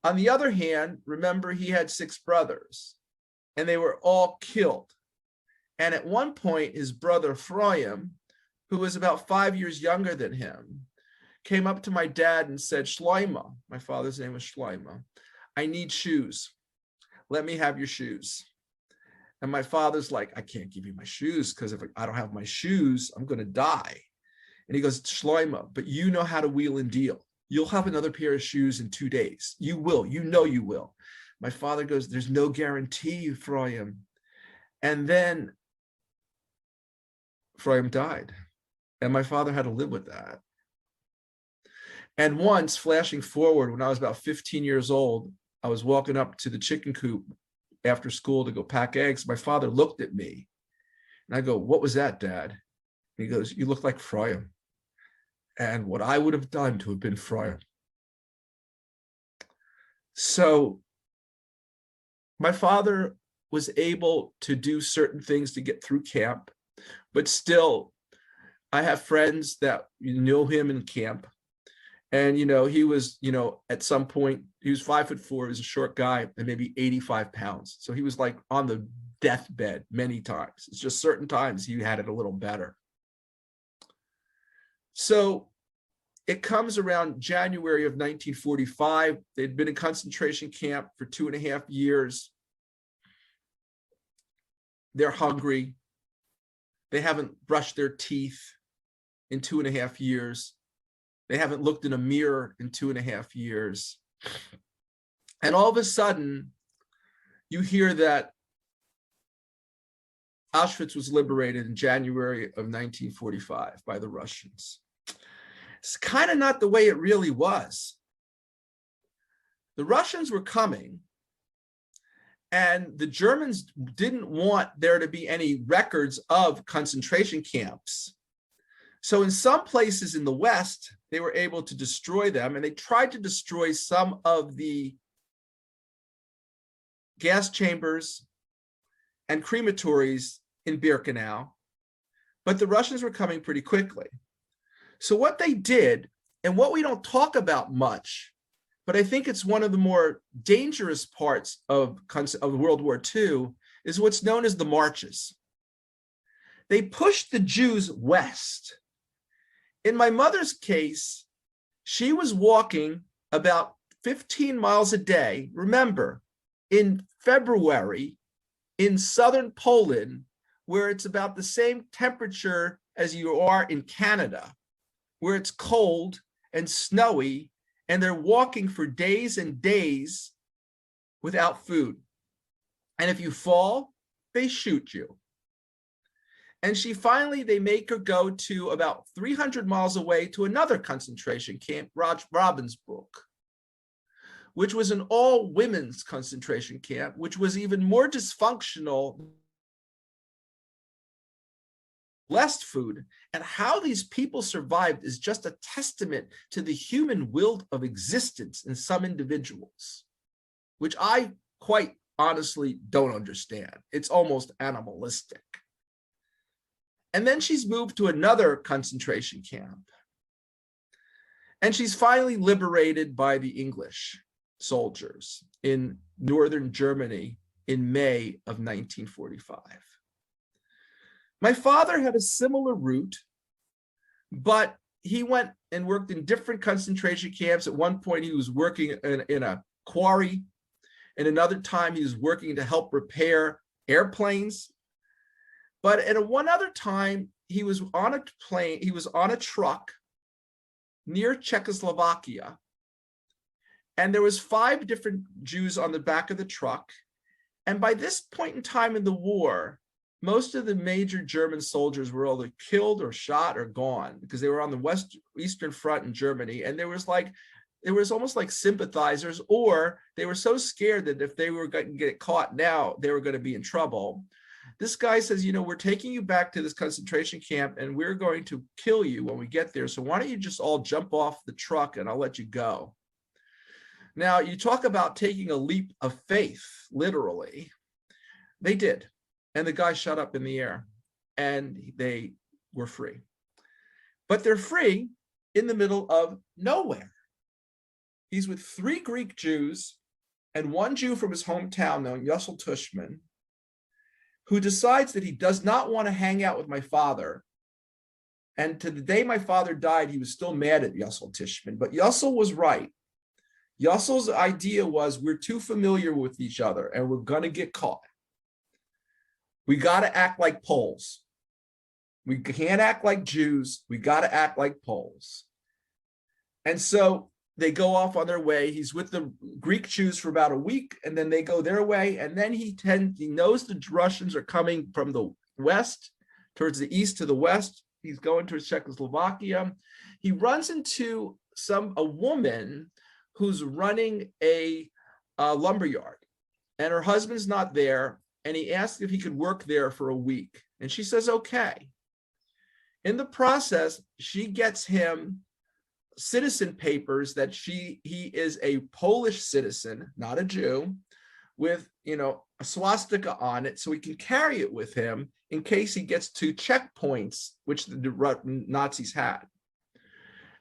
On the other hand, remember, he had 6 brothers, and they were all killed. And at one point, his brother Froyam, who was about 5 years younger than him, came up to my dad and said, Shloima, my father's name was Shloima, I need shoes. Let me have your shoes. And my father's like, I can't give you my shoes, because if I don't have my shoes, I'm going to die. And he goes, Shloima, but you know how to wheel and deal. You'll have another pair of shoes in 2 days. You will. You know you will. My father goes, there's no guarantee, Froyam. And then Froyam died. And my father had to live with that. And once, flashing forward, when I was about 15 years old, I was walking up to the chicken coop after school to go pack eggs. My father looked at me, and I go, what was that, Dad? And he goes, you look like Froyam. And what I would have done to have been Froyam. So my father was able to do certain things to get through camp, but still, I have friends that knew him in camp. And, he was, at some point, he was 5'4", he was a short guy, and maybe 85 pounds. So he was like on the deathbed many times. It's just certain times he had it a little better. So it comes around January of 1945. They'd been in concentration camp for 2.5 years. They're hungry. They haven't brushed their teeth in 2.5 years. They haven't looked in a mirror in 2.5 years. And all of a sudden, you hear that Auschwitz was liberated in January of 1945 by the Russians. It's kind of not the way it really was. The Russians were coming, and the Germans didn't want there to be any records of concentration camps. So in some places in the West, they were able to destroy them, and they tried to destroy some of the gas chambers and crematories in Birkenau, but the Russians were coming pretty quickly. So what they did, and what we don't talk about much, but I think it's one of the more dangerous parts of World War II, is what's known as the marches. They pushed the Jews west. In my mother's case, she was walking about 15 miles a day. Remember, in February, in southern Poland, where it's about the same temperature as you are in Canada, where it's cold and snowy, and they're walking for days and days without food. And if you fall, they shoot you. And they make her go to about 300 miles away to another concentration camp, Ravensbrück, which was an all-women's concentration camp, which was even more dysfunctional, less food. And how these people survived is just a testament to the human will of existence in some individuals, which I quite honestly don't understand. It's almost animalistic. And then she's moved to another concentration camp. And she's finally liberated by the English soldiers in northern Germany in May of 1945. My father had a similar route, but he went and worked in different concentration camps. At one point, he was working in a quarry, and another time he was working to help repair airplanes. But at one other time, he was on a plane, he was on a truck near Czechoslovakia. And there was 5 different Jews on the back of the truck. And by this point in time in the war, most of the major German soldiers were either killed or shot or gone, because they were on the Eastern Front in Germany. And there was almost like sympathizers, or they were so scared that if they were going to get caught now, they were going to be in trouble. This guy says, you know, we're taking you back to this concentration camp and we're going to kill you when we get there. So why don't you just all jump off the truck and I'll let you go. Now, you talk about taking a leap of faith, literally. They did. And the guy shot up in the air and they were free. But they're free in the middle of nowhere. He's with 3 Greek Jews and 1 Jew from his hometown named Yossel Tushman, who decides that he does not want to hang out with my father. And to the day my father died, he was still mad at Yossel Tushman, but Yossel was right. Yossel's idea was, we're too familiar with each other and we're going to get caught. We got to act like Poles. We can't act like Jews. We got to act like Poles. And so they go off on their way. He's with the Greek Jews for about a week, and then they go their way. And then he knows the Russians are coming from the west, towards the east to the west. He's going towards Czechoslovakia. He runs into a woman who's running a lumber yard, and her husband's not there. And he asks if he could work there for a week. And she says, okay. In the process, she gets him citizen papers that he is a Polish citizen, not a Jew, with, you know, a swastika on it, so he can carry it with him in case he gets to checkpoints, which the Nazis had.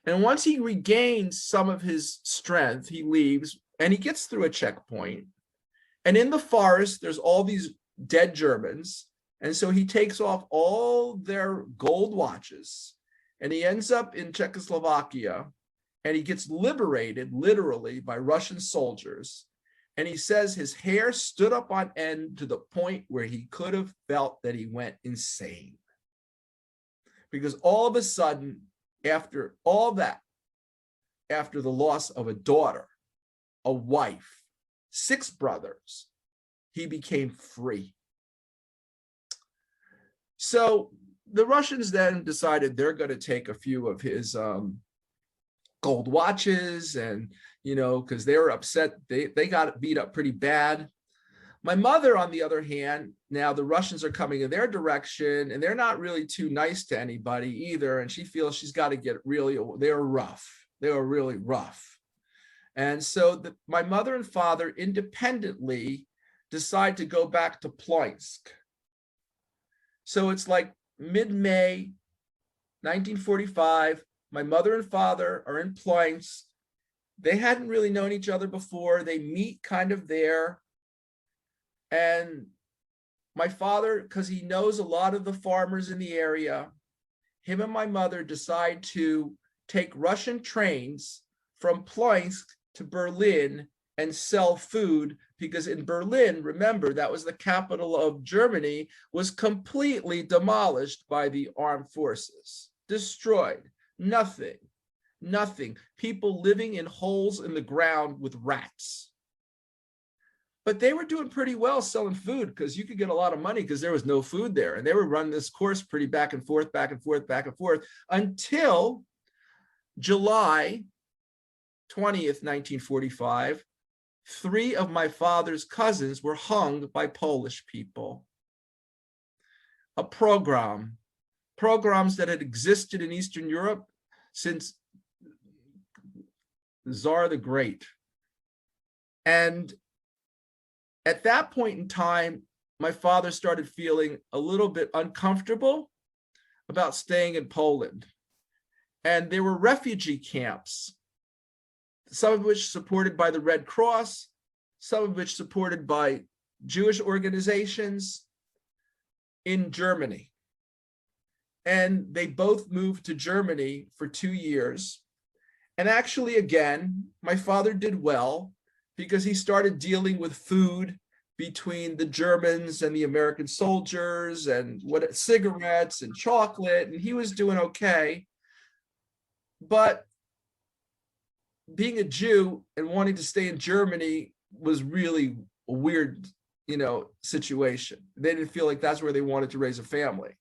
And once he regains some of his strength, he leaves and he gets through a checkpoint. And in the forest, there's all these dead Germans. And so he takes off all their gold watches and he ends up in Czechoslovakia and he gets liberated literally by Russian soldiers. And he says his hair stood up on end to the point where he could have felt that he went insane. Because all of a sudden, after all that, after the loss of a daughter, a wife, 6 brothers, he became free. So the Russians then decided they're going to take a few of his gold watches, and, you know, because they were upset, they got beat up pretty bad. My mother, on the other hand, now the Russians are coming in their direction, and they're not really too nice to anybody either. And she feels she's got to get really, they're rough. They were really rough. And so my mother and father independently decide to go back to Ploinsk. So it's like mid-May 1945. My mother and father are in Ploinsk. They hadn't really known each other before. They meet kind of there. And my father, because he knows a lot of the farmers in the area, him and my mother decide to take Russian trains from Ploinsk to Berlin and sell food, because in Berlin, remember, that was the capital of Germany, was completely demolished by the armed forces, destroyed, nothing. People living in holes in the ground with rats. But they were doing pretty well selling food, because you could get a lot of money because there was no food there. And they were running this course pretty back and forth, until July 20th, 1945, 3 of my father's cousins were hung by Polish people. A pogroms that had existed in Eastern Europe since Tsar the Great. And at that point in time, my father started feeling a little bit uncomfortable about staying in Poland. And there were refugee camps, some of which supported by the Red Cross, some of which supported by Jewish organizations in Germany. And they both moved to Germany for 2 years. And actually, again, my father did well, because he started dealing with food between the Germans and the American soldiers, and cigarettes and chocolate, and he was doing okay. But being a Jew and wanting to stay in Germany was really a weird, situation. They didn't feel like that's where they wanted to raise a family.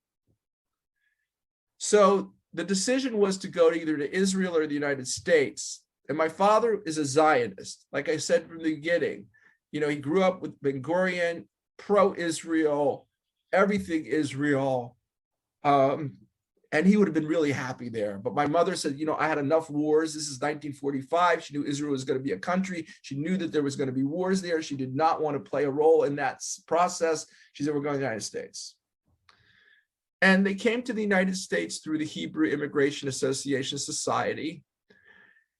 So the decision was to go either to Israel or the United States. And my father is a Zionist. Like I said from the beginning, he grew up with Ben Gurion, pro-Israel, everything Israel. And he would have been really happy there. But my mother said, I had enough wars. This is 1945. She knew Israel was going to be a country. She knew that there was going to be wars there. She did not want to play a role in that process. She said, we're going to the United States. And they came to the United States through the Hebrew Immigration Association Society.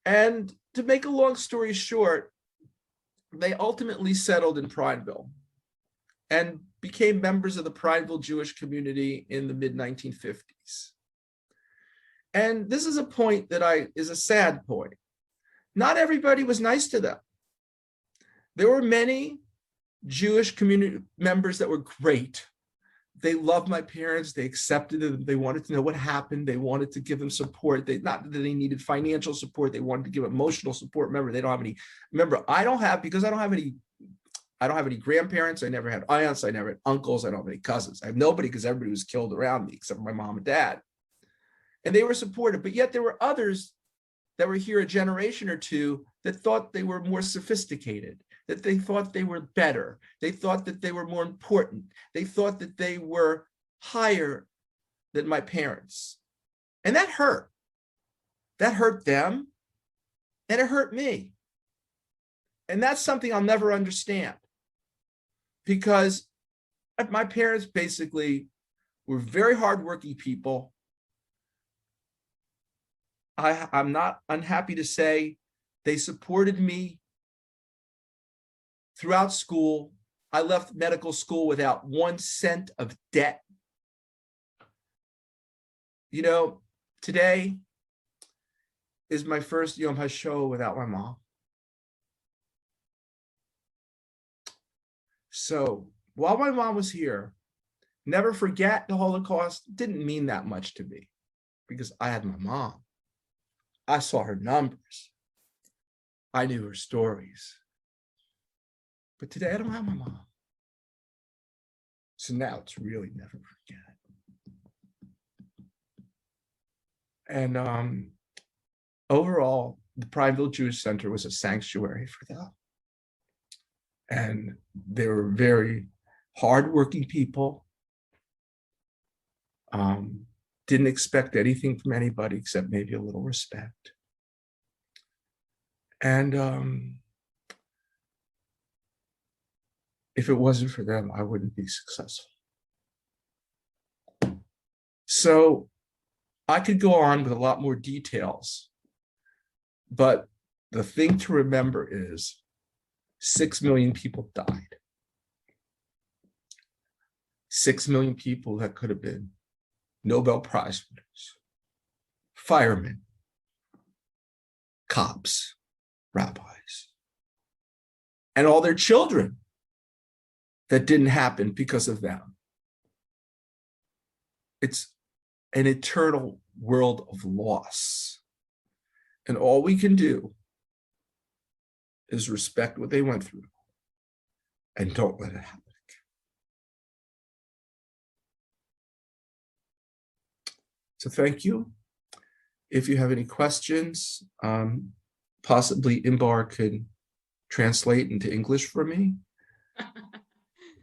And to make a long story short, they ultimately settled in Prineville and became members of the Prineville Jewish community in the mid-1950s. And this is a point that is a sad point. Not everybody was nice to them. There were many Jewish community members that were great. They loved my parents. They accepted them. They wanted to know what happened. They wanted to give them support. Not that they needed financial support. They wanted to give emotional support. Remember, I don't have any grandparents. I never had aunts. I never had uncles. I don't have any cousins. I have nobody, because everybody was killed around me except for my mom and dad. And they were supportive, but yet there were others that were here a generation or two that thought they were more sophisticated, that they thought they were better. They thought that they were more important. They thought that they were higher than my parents. And that hurt. That hurt them, and it hurt me. And that's something I'll never understand, because my parents basically were very hardworking people. I'm not unhappy to say they supported me throughout school. I left medical school without 1 cent of debt. Today, is my first Yom HaShoah without my mom. So while my mom was here, never forget the Holocaust didn't mean that much to me because I had my mom. I saw her numbers. I knew her stories. But today I don't have my mom. So now it's really never forget. And overall, the Prineville Jewish Center was a sanctuary for them. And they were very hardworking people. Didn't expect anything from anybody except maybe a little respect. And if it wasn't for them, I wouldn't be successful. So I could go on with a lot more details, but the thing to remember is 6 million people died. 6 million people that could have been Nobel Prize winners, firemen, cops, rabbis, and all their children that didn't happen because of them. It's an eternal world of loss. And all we can do is respect what they went through and don't let it happen again. So thank you. If you have any questions, possibly Imbar could translate into English for me.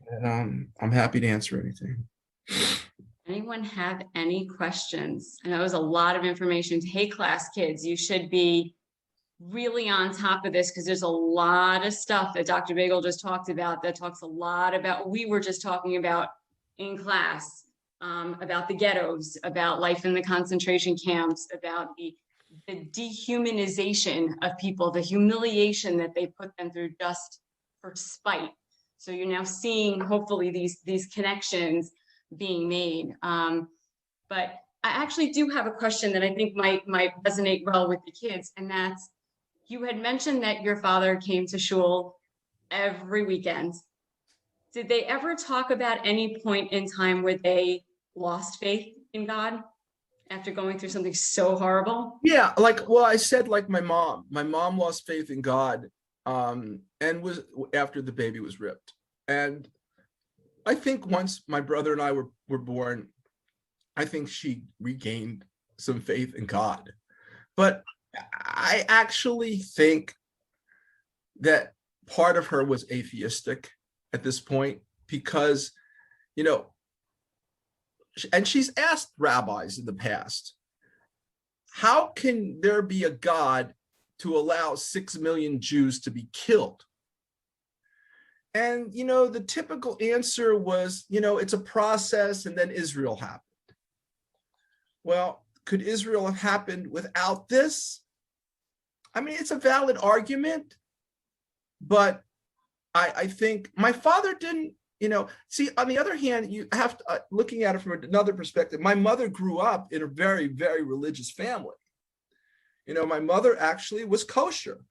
And I'm happy to answer anything. Anyone have any questions? I know it was a lot of information. Hey, class kids, you should be really on top of this because there's a lot of stuff that Dr. Bagel just talked about that talks a lot about, we were just talking about in class, about the ghettos, about life in the concentration camps, about the dehumanization of people, the humiliation that they put them through just for spite. So you're now seeing, hopefully, these connections being made. But I actually do have a question that I think might resonate well with the kids, and that's, you had mentioned that your father came to shul every weekend. Did they ever talk about any point in time where they lost faith in God after going through something so horrible? Yeah, I said, like my mom lost faith in God, and was after the baby was ripped. And I think once my brother and I were born, I think she regained some faith in God. But I actually think that part of her was atheistic at this point because, and she's asked rabbis in the past, how can there be a God to allow 6 million Jews to be killed? And, the typical answer was, it's a process and then Israel happened. Well, could Israel have happened without this? I mean, it's a valid argument, but I think my father didn't, see, on the other hand, you have to, looking at it from another perspective, my mother grew up in a very, very religious family. My mother actually was kosher.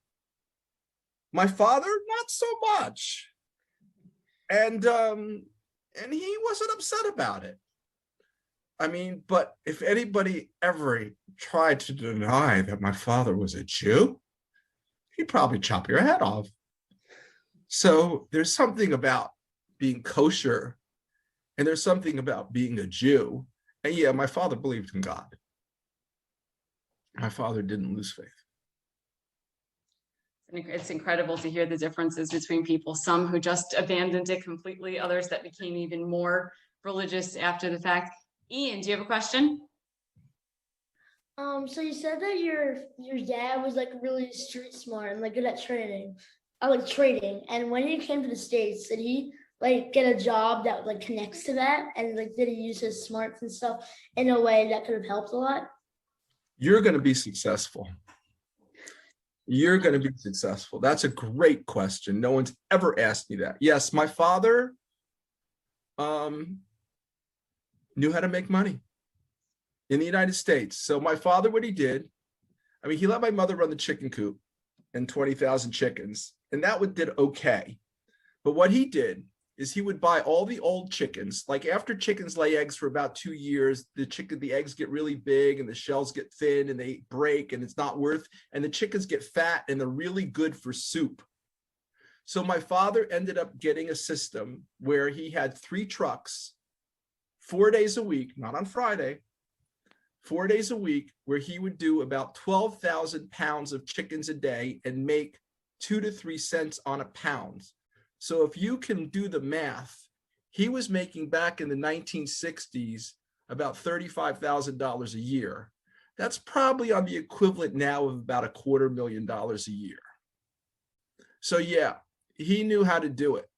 My father, not so much. And he wasn't upset about it. I mean, but if anybody ever tried to deny that my father was a Jew, he'd probably chop your head off. So there's something about being kosher, and there's something about being a Jew. And yeah, my father believed in God. My father didn't lose faith. It's incredible to hear the differences between people, some who just abandoned it completely, others that became even more religious after the fact. Ian, do you have a question? So you said that your dad was like really street smart and like good at trading. And when he came to the States, did he like get a job that like connects to that? And like did he use his smarts and stuff in a way that could have helped a lot? You're going to be successful. You're going to be successful. That's a great question. No one's ever asked me that. Yes, my father knew how to make money in the United States. So my father, what he did, I mean, he let my mother run the chicken coop and 20,000 chickens, and that did okay. But what he did is he would buy all the old chickens. Like after chickens lay eggs for about 2 years, the eggs get really big and the shells get thin and they break and it's not worth, and the chickens get fat and they're really good for soup. So my father ended up getting a system where he had 3 trucks, 4 days a week, not on Friday, 4 days a week, where he would do about 12,000 pounds of chickens a day and make 2 to 3 cents on a pound. So if you can do the math, he was making back in the 1960s about $35,000 a year. That's probably on the equivalent now of about $250,000 a year. So yeah, he knew how to do it.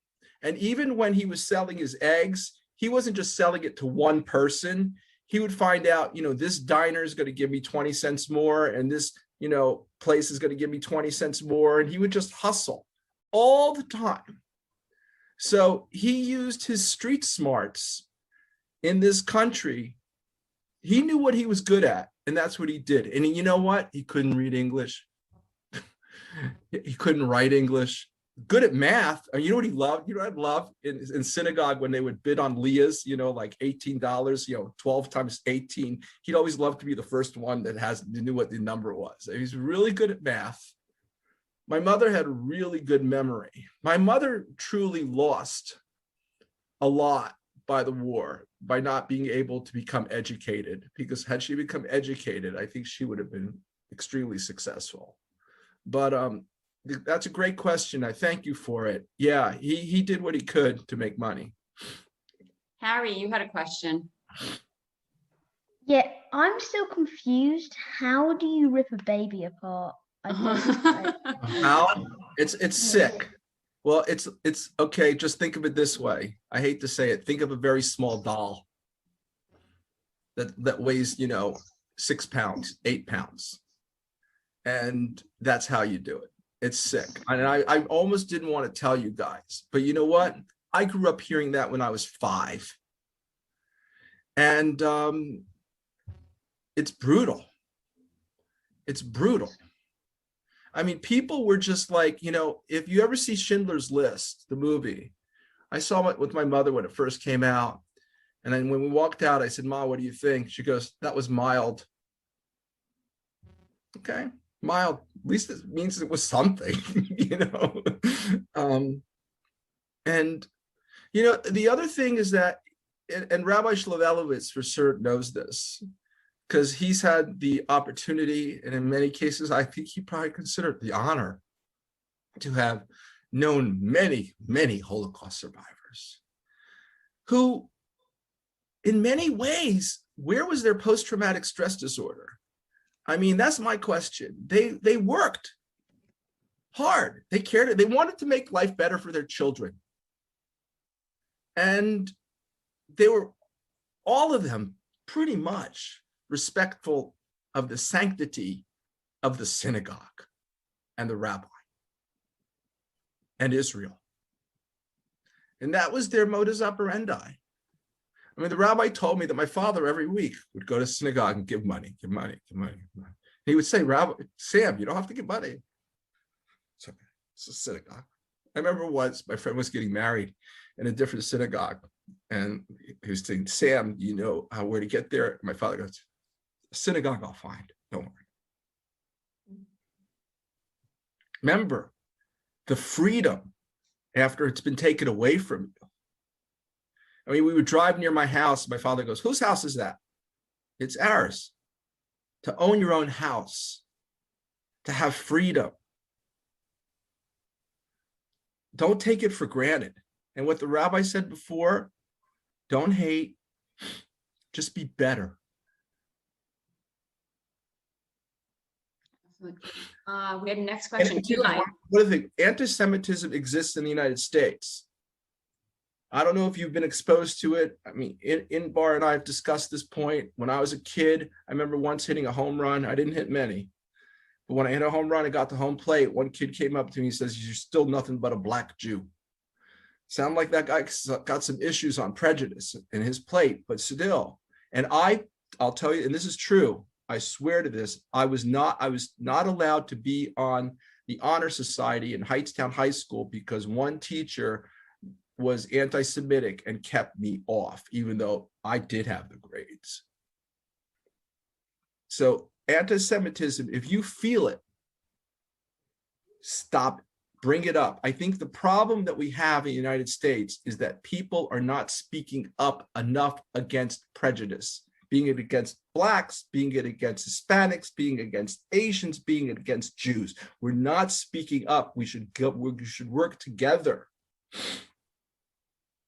And even when he was selling his eggs, he wasn't just selling it to one person. He would find out, this diner is going to give me 20 cents more, and this, place is going to give me 20 cents more. And he would just hustle all the time. So he used his street smarts in this country. He knew what he was good at, and that's what he did. And you know what? He couldn't read English. He couldn't write English. Good at math. You know what he loved? You know what I'd love in synagogue when they would bid on Leah's, like $18, 12 times 18. He'd always love to be the first one that knew what the number was. He's really good at math. My mother had really good memory. My mother truly lost a lot by the war, by not being able to become educated, because had she become educated, I think she would have been extremely successful. But that's a great question. I thank you for it. Yeah, he did what he could to make money. Harry, you had a question. Yeah, I'm still confused. How do you rip a baby apart? I don't. How? It's sick. Well, it's okay. Just think of it this way. I hate to say it. Think of a very small doll that weighs, 6 pounds, 8 pounds. And that's how you do it. It's sick. And I almost didn't want to tell you guys, but you know what? I grew up hearing that when I was 5. And it's brutal. It's brutal. I mean, people were just like, if you ever see Schindler's List, the movie, I saw it with my mother when it first came out. And then when we walked out, I said, Ma, what do you think? She goes, that was mild. Okay, mild. At least it means it was something, And, the other thing is that, and Rabbi Shlovelowitz for certain knows this, because he's had the opportunity, and in many cases, I think he probably considered the honor to have known many, many Holocaust survivors who, in many ways, where was their post-traumatic stress disorder? I mean, that's my question. They worked hard. They cared. They wanted to make life better for their children. And they were, all of them, pretty much respectful of the sanctity of the synagogue and the rabbi and Israel. And that was their modus operandi. I mean, the rabbi told me that my father every week would go to synagogue and give money. He would say, Rabbi, Sam, you don't have to give money. It's okay. It's a synagogue. I remember once my friend was getting married in a different synagogue, and he was saying, Sam, you know where to get there? My father goes, synagogue I'll find, don't worry. Remember the freedom after it's been taken away from you. I mean, we would drive near my house. My father goes, whose house is that? It's ours. To own your own house, to have freedom. Don't take it for granted. And what the rabbi said before, don't hate, just be better. We have next question. What do you think? Anti-Semitism exists in the United States. I don't know if you've been exposed to it. I mean, Inbar and I have discussed this point. When I was a kid, I remember once hitting a home run. I didn't hit many. But when I hit a home run, I got the home plate. One kid came up to me and says, you're still nothing but a black Jew. Sound like that guy got some issues on prejudice in his plate, but still. And I'll tell you, and this is true, I swear to this, I was not allowed to be on the honor society in Heightstown High School because one teacher was anti-Semitic and kept me off, even though I did have the grades. So anti-Semitism, if you feel it, stop, bring it up. I think the problem that we have in the United States is that people are not speaking up enough against prejudice, being it against Blacks, being it against Hispanics, being against Asians, being it against Jews. We're not speaking up. We should work together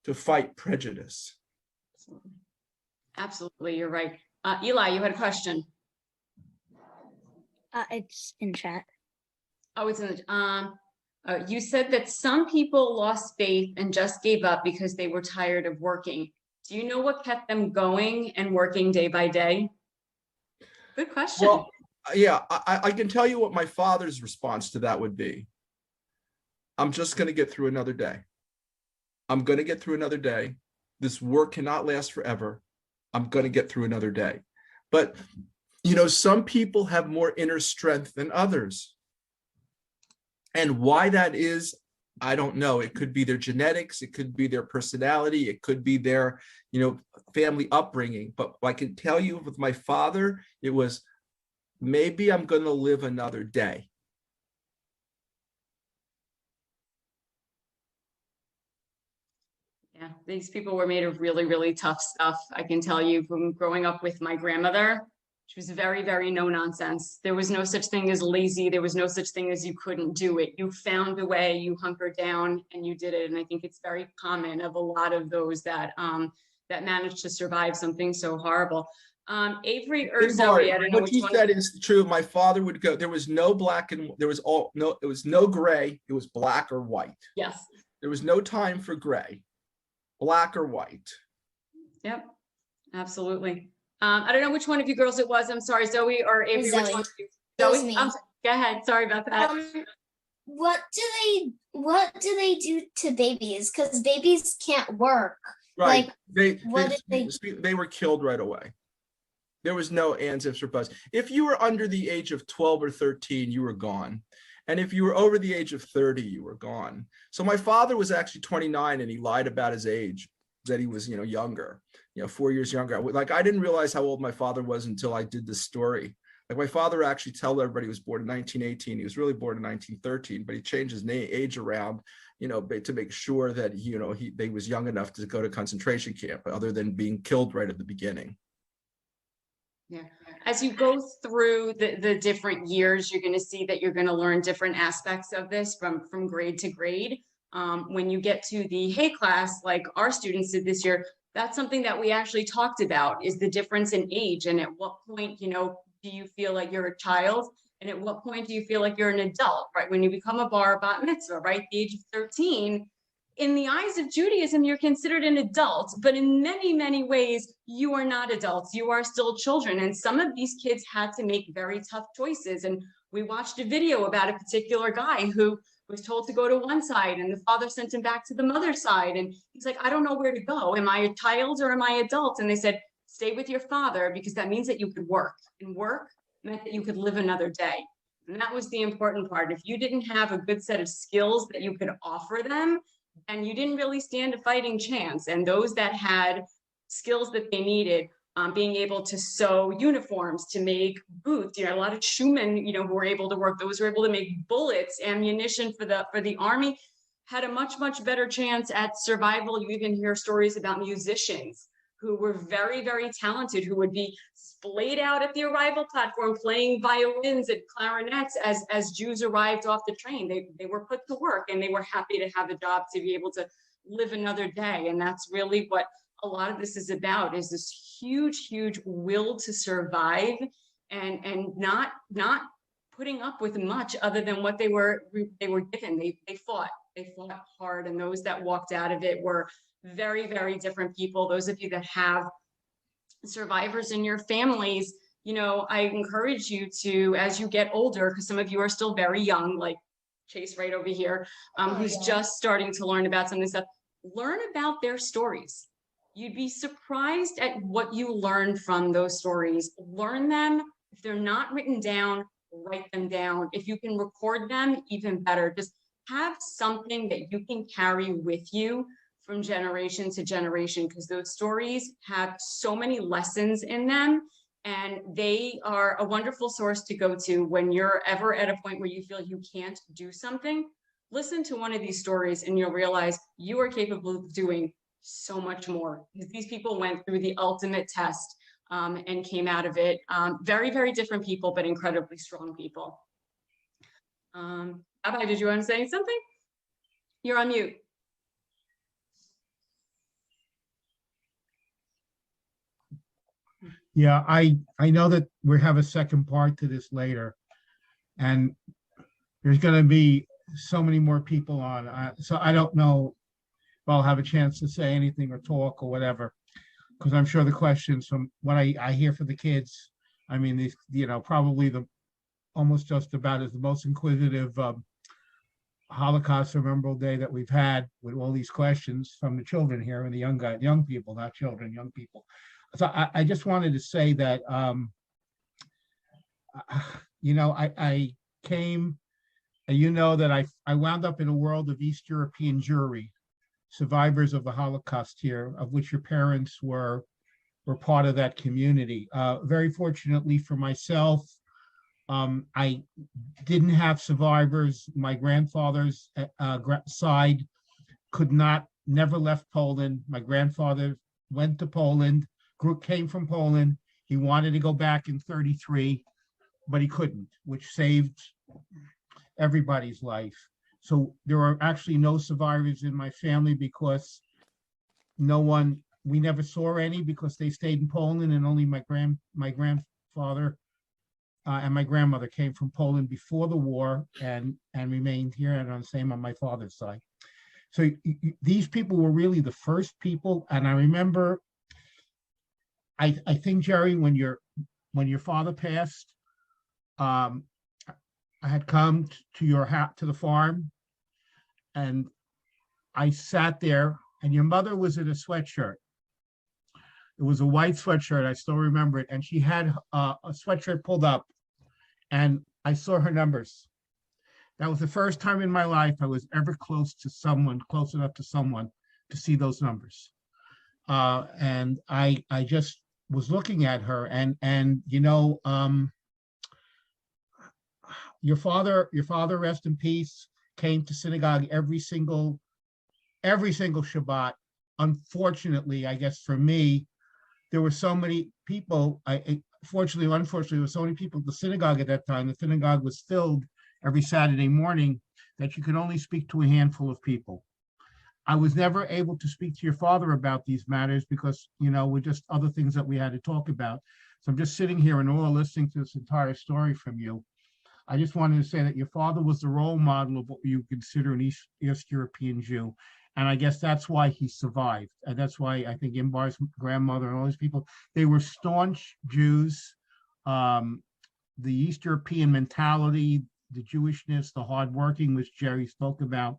to fight prejudice. Absolutely, you're right. Eli, you had a question. It's in chat. Oh, it's in the, you said that some people lost faith and just gave up because they were tired of working. Do you know what kept them going and working day by day? Good question. Well, yeah, I can tell you what my father's response to that would be. I'm just going to get through another day. I'm going to get through another day. This work cannot last forever. I'm going to get through another day. But, you know, some people have more inner strength than others. And why that is, I don't know. It could be their genetics. It could be their personality. It could be their, you know, family upbringing. But I can tell you with my father, it was, maybe I'm going to live another day. Yeah, these people were made of really, really tough stuff. I can tell you from growing up with my grandmother. She was very, very no nonsense. There was no such thing as lazy. There was no such thing as you couldn't do it. You found a way, you hunkered down and you did it. And I think it's very common of a lot of those that that managed to survive something so horrible. Avery or Zoe, I don't know what you said is true. My father would go, there was no black and there was it was no gray. It was black or white. Yes. There was no time for gray, black or white. Yep, absolutely. I don't know which one of you girls it was. I'm sorry, Zoe or Avery. Zoe. Which one of you? It was Zoe, me. go ahead. Sorry about that. What do they do to babies? Because babies can't work. Right. Like, They were killed right away. There was no ands, ifs, or buts. If you were under the age of 12 or 13, you were gone. And if you were over the age of 30, you were gone. So my father was actually 29 and he lied about his age, that he was, you know, younger, you know, 4 years younger. Like, I didn't realize how old my father was until I did this story. Like, my father actually told everybody he was born in 1918. He was really born in 1913, but he changed his age around, you know, to make sure that, you know, they was young enough to go to concentration camp, other than being killed right at the beginning. Yeah. As you go through the different years, you're going to see that you're going to learn different aspects of this from grade to grade. When you get to the Hay class, like our students did this year, that's something that we actually talked about, is the difference in age. And at what point, you know, do you feel like you're a child? And at what point do you feel like you're an adult, right? When you become a bar bat mitzvah, right? The age of 13, in the eyes of Judaism, you're considered an adult, but in many, many ways, you are not adults. You are still children. And some of these kids had to make very tough choices. And we watched a video about a particular guy who was told to go to one side and the father sent him back to the mother's side. And he's like, I don't know where to go. Am I a child or am I adult? And they said, stay with your father, because that means that you could work, and work meant that you could live another day. And that was the important part. If you didn't have a good set of skills that you could offer them, and you didn't really stand a fighting chance. And those that had skills that they needed, being able to sew uniforms, to make boots, you know, a lot of shoemen, you know, who were able to work, those who were able to make bullets, ammunition for the army, had a much, much better chance at survival. You even hear stories about musicians who were very, very talented, who would be splayed out at the arrival platform playing violins and clarinets as Jews arrived off the train. They were put to work and they were happy to have a job, to be able to live another day. And that's really what a lot of this is about, is this huge, huge will to survive, and not putting up with much other than what they were given. They fought hard, and those that walked out of it were very, very different people. Those of you that have survivors in your families, you know, I encourage you to, as you get older, because some of you are still very young, like Chase right over here, who's just starting to learn about some of this stuff, learn about their stories. You'd be surprised at what you learn from those stories. Learn them, If they're not written down, write them down. If you can record them, even better. Just have something that you can carry with you from generation to generation, because those stories have so many lessons in them, and they are a wonderful source to go to when you're ever at a point where you feel you can't do something. Listen to one of these stories and you'll realize you are capable of doing so much more, because these people went through the ultimate test and came out of it. Very, very different people, but incredibly strong people. Abba, did you want to say something? You're on mute. Yeah, I know that we have a second part to this later, and there's going to be so many more people on. So I don't know if I'll have a chance to say anything or talk or whatever, because I'm sure the questions from what I hear for the kids, I mean, these, probably almost just about as the most inquisitive Holocaust Memorial Day that we've had, with all these questions from the children here and the young people, not children, young people. So I just wanted to say that, I came, and that I wound up in a world of East European Jewry, survivors of the Holocaust here, of which your parents were part of that community. Very fortunately for myself, I didn't have survivors. My grandfather's side never left Poland. My grandfather went to Poland, came from Poland. He wanted to go back in 33, but he couldn't, which saved everybody's life. So there are actually no survivors in my family, because we never saw any, because they stayed in Poland, and only my grandfather and my grandmother came from Poland before the war and remained here, and on the same on my father's side. So these people were really the first people. And I remember, I think, Jerry, when your father passed, I had come to your house, to the farm, and I sat there, and your mother was in a sweatshirt. It was a white sweatshirt, I still remember it, and she had a sweatshirt pulled up, and I saw her numbers. That was the first time in my life I was ever close enough to someone to see those numbers. And I just was looking at her, and your father, rest in peace, came to synagogue every single Shabbat. Unfortunately, I guess for me, there were so many people. Fortunately or unfortunately, there were so many people at the synagogue at that time. The synagogue was filled every Saturday morning that you could only speak to a handful of people. I was never able to speak to your father about these matters because, with just other things that we had to talk about. So I'm just sitting here and all listening to this entire story from you. I just wanted to say that your father was the role model of what you consider an East European Jew. And I guess that's why he survived. And that's why I think Imbar's grandmother and all these people, they were staunch Jews. The East European mentality, the Jewishness, the hardworking, which Jerry spoke about,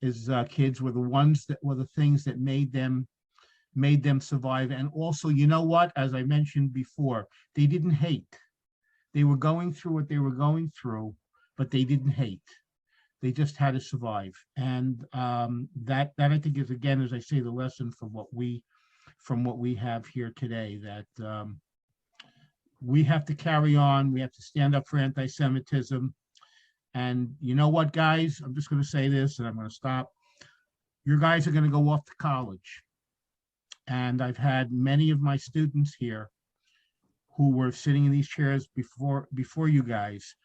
his kids were the things that made them survive. And also, you know what, as I mentioned before, they didn't hate. They were going through what they were going through, but they didn't hate. They just had to survive. And that I think is, again, as I say, the lesson from what we have here today, that we have to carry on. We have to stand up for anti-Semitism. And you know what, guys, I'm just going to say this and I'm going to stop. Your guys are going to go off to college. And I've had many of my students here who were sitting in these chairs before you guys,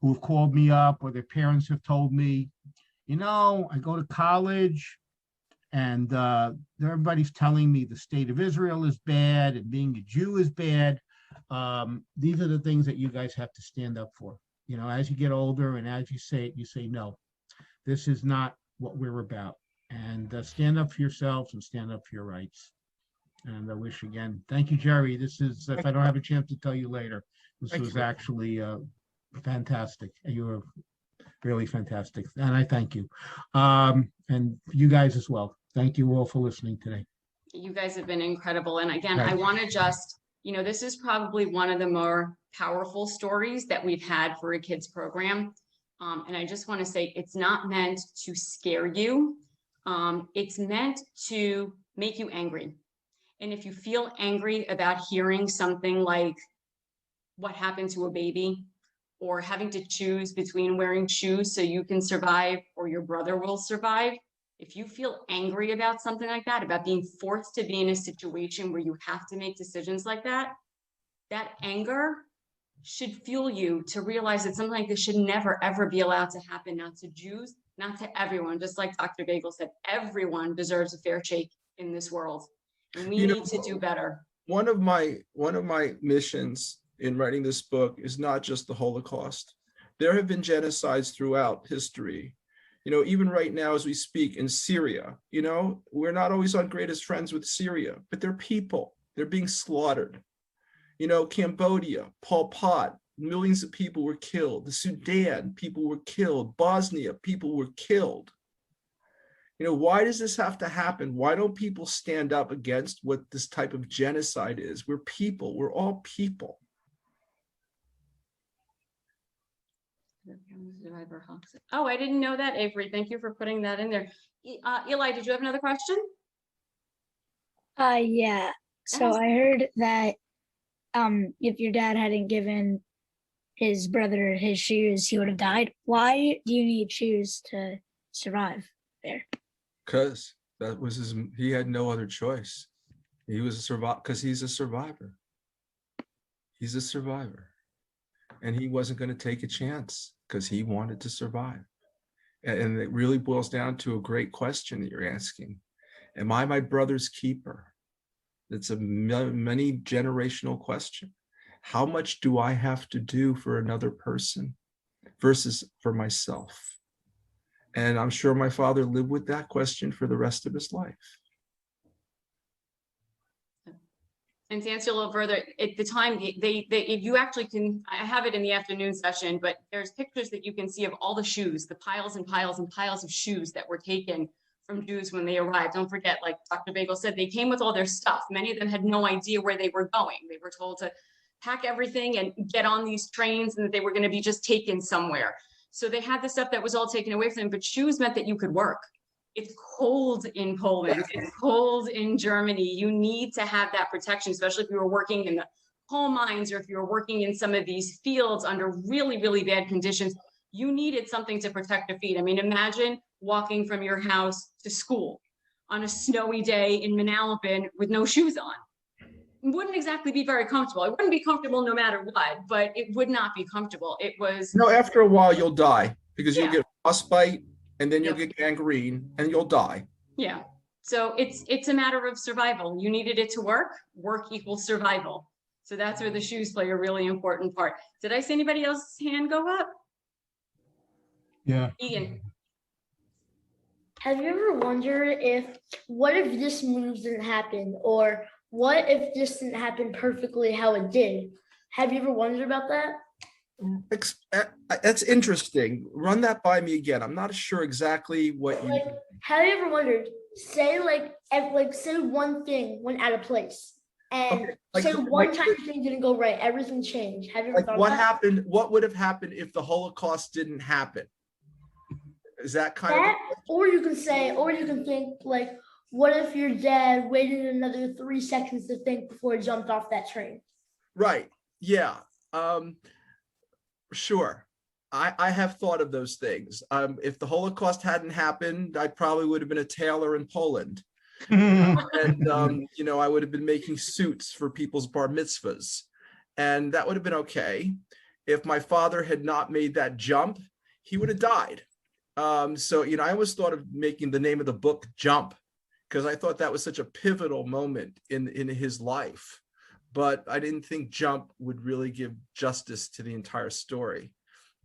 who have called me up, or their parents have told me, I go to college and everybody's telling me the state of Israel is bad and being a Jew is bad. These are the things that you guys have to stand up for. As you get older and as you say no, this is not what we're about. And stand up for yourselves and stand up for your rights. And I wish again, thank you, Jerry. This is, if I don't have a chance to tell you later, this was actually fantastic. You were really fantastic. And I thank you. And you guys as well. Thank you all for listening today. You guys have been incredible. And again, Right. I want to just You know, this is probably one of the more powerful stories that we've had for a kids program. And I just want to say it's not meant to scare you. It's meant to make you angry. And if you feel angry about hearing something like what happened to a baby, or having to choose between wearing shoes so you can survive or your brother will survive, if you feel angry about something like that, about being forced to be in a situation where you have to make decisions like that, that anger should fuel you to realize that something like this should never, ever be allowed to happen, not to Jews, not to everyone. Just like Dr. Bagel said, everyone deserves a fair shake in this world. And we need to do better. One of my missions in writing this book is not just the Holocaust. There have been genocides throughout history. You know, even right now as we speak in Syria, you know, we're not always on greatest friends with Syria, but they're people, they're being slaughtered. You know, Cambodia, Pol Pot, millions of people were killed. The Sudan, people were killed. Bosnia, people were killed. You know, why does this have to happen? Why don't people stand up against what this type of genocide is? We're people, we're all people. Oh, I didn't know that, Avery. Thank you for putting that in there. Eli, did you have another question? Yeah. So I heard that if your dad hadn't given his brother his shoes, he would have died. Why do you need shoes to survive there? Because that was his, he had no other choice. He was a survivor, because he's a survivor. He's a survivor. And he wasn't going to take a chance because he wanted to survive. And it really boils down to a great question that you're asking. Am I my brother's keeper? It's a many generational question. How much do I have to do for another person versus for myself? And I'm sure my father lived with that question for the rest of his life. And to answer a little further, at the time, you actually can, I have it in the afternoon session, but there's pictures that you can see of all the shoes, the piles and piles and piles of shoes that were taken from Jews when they arrived. Don't forget, like Dr. Bagel said, they came with all their stuff. Many of them had no idea where they were going. They were told to pack everything and get on these trains and that they were going to be just taken somewhere. So they had the stuff that was all taken away from them, but shoes meant that you could work. It's cold in Poland, it's cold in Germany. You need to have that protection, especially if you were working in the coal mines or if you were working in some of these fields under really, really bad conditions. You needed something to protect your feet. I mean, imagine walking from your house to school on a snowy day in Manalapan with no shoes on. It wouldn't exactly be very comfortable. It wouldn't be comfortable no matter what, but it would not be comfortable. It was. No, after a while you'll die because you'll Yeah. get frostbite and then you'll Yep. get gangrene and you'll die. Yeah. So it's a matter of survival. You needed it to work. Work equals survival. So that's where the shoes play a really important part. Did I see anybody else's hand go up? Yeah. Ian. Have you ever wondered what if this move didn't happen, or what if this didn't happen perfectly how it did? Have you ever wondered about that? That's interesting. Run that by me again. I'm not sure exactly what you. Like, have you ever wondered? Say say one thing went out of place, and Okay, like- say one like- time thing didn't go right, everything changed. Have you ever Like thought what about that? happened? What would have happened if the Holocaust didn't happen? Is that kind That, of? or you can think like, what if your dad waited another 3 seconds to think before he jumped off that train? Right. Yeah. Sure. I have thought of those things. If the Holocaust hadn't happened, I probably would have been a tailor in Poland. And, you know, I would have been making suits for people's bar mitzvahs. And that would have been okay. If my father had not made that jump, he would have died. So, you know, I always thought of making the name of the book Jump, because I thought that was such a pivotal moment in his life. But I didn't think Jump would really give justice to the entire story.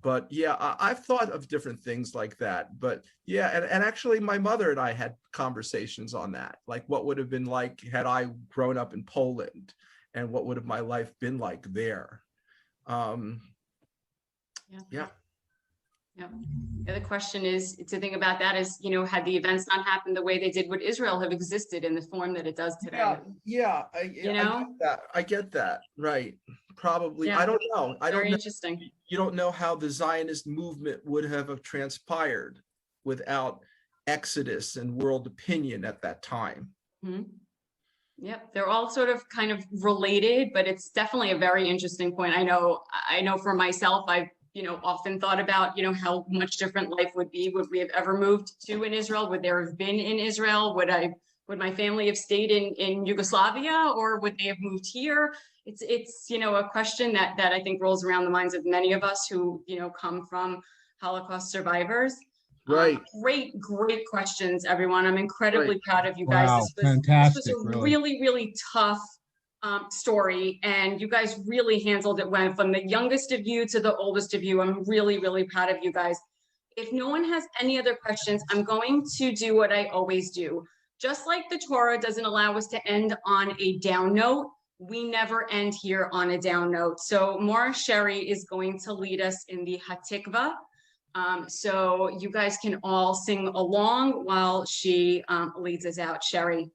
But yeah, I've thought of different things like that. But yeah, and actually my mother and I had conversations on that. Like what would have been like had I grown up in Poland, and what would have my life been like there? Yeah. Yeah. The other question is to think about that is, you know, had the events not happened the way they did, would Israel have existed in the form that it does today? Yeah, You I know? get that. I get that. Right. Probably. Yeah. I don't know. I don't Very know. interesting. You don't know how the Zionist movement would have transpired without Exodus and world opinion at that time. Mhm. Yep, they're all sort of kind of related, but it's definitely a very interesting point. I know for myself, I've, you know, often thought about, you know, how much different life would be. Would we have ever moved to in Israel? Would there have been in Israel? Would my family have stayed in Yugoslavia, or would they have moved here? It's, you know, a question that I think rolls around the minds of many of us who, you know, come from Holocaust survivors. Right. Great questions, everyone. I'm incredibly proud of you guys. Wow, This was fantastic, a really. really tough story, and you guys really handled it well. From the youngest of you to the oldest of you, I'm really proud of you guys. If no one has any other questions, I'm going to do what I always do. Just like the Torah doesn't allow us to end on a down note, we never end here on a down note. So Mora Sherry is going to lead us in the Hatikva. So you guys can all sing along while she leads us out. Sherry.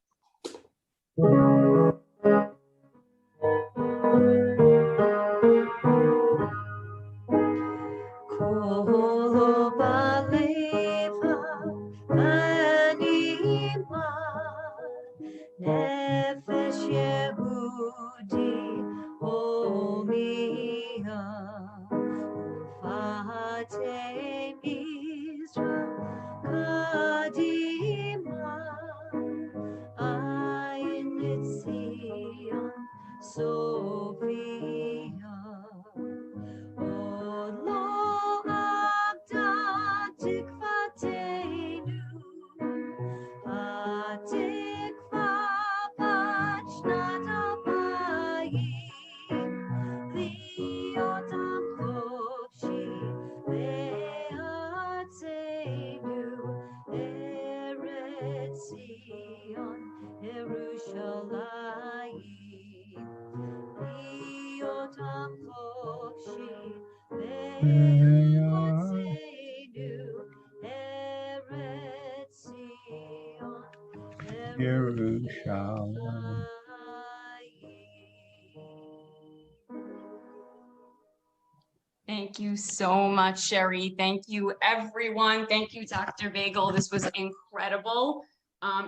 Yerushalayim. Thank you so much, Sherry. Thank you, everyone. Thank you, Dr. Bagel. This was incredible.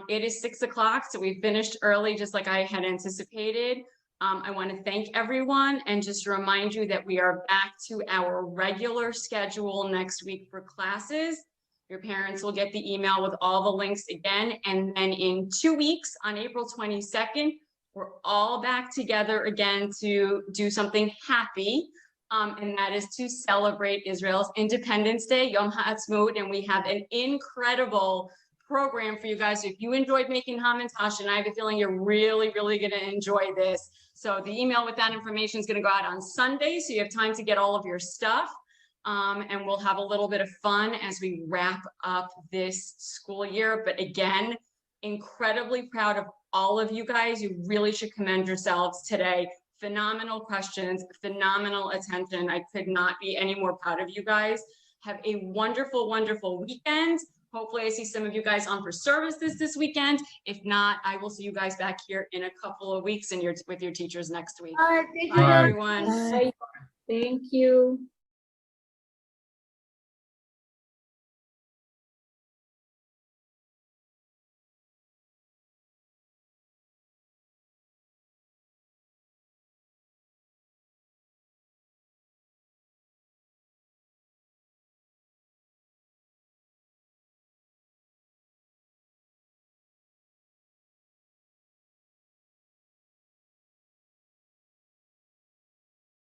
It is 6 o'clock, so we finished early, just like I had anticipated. I want to thank everyone and just remind you that we are back to our regular schedule next week for classes. Your parents will get the email with all the links again. And then in 2 weeks, on April 22nd, we're all back together again to do something happy. And that is to celebrate Israel's Independence Day, Yom Ha'atzmaut, and we have an incredible program for you guys. If you enjoyed making hamantash, and I have a feeling you're really going to enjoy this. So the email with that information is going to go out on Sunday, so you have time to get all of your stuff. And we'll have a little bit of fun as we wrap up this school year. But again, incredibly proud of all of you guys. You really should commend yourselves today. Phenomenal questions, phenomenal attention. I could not be any more proud of you guys. Have a wonderful weekend. Hopefully I see some of you guys on for service this weekend. If not, I will see you guys back here in a couple of weeks and with your teachers next week. Thank you, Bye, everyone. Bye. Thank you.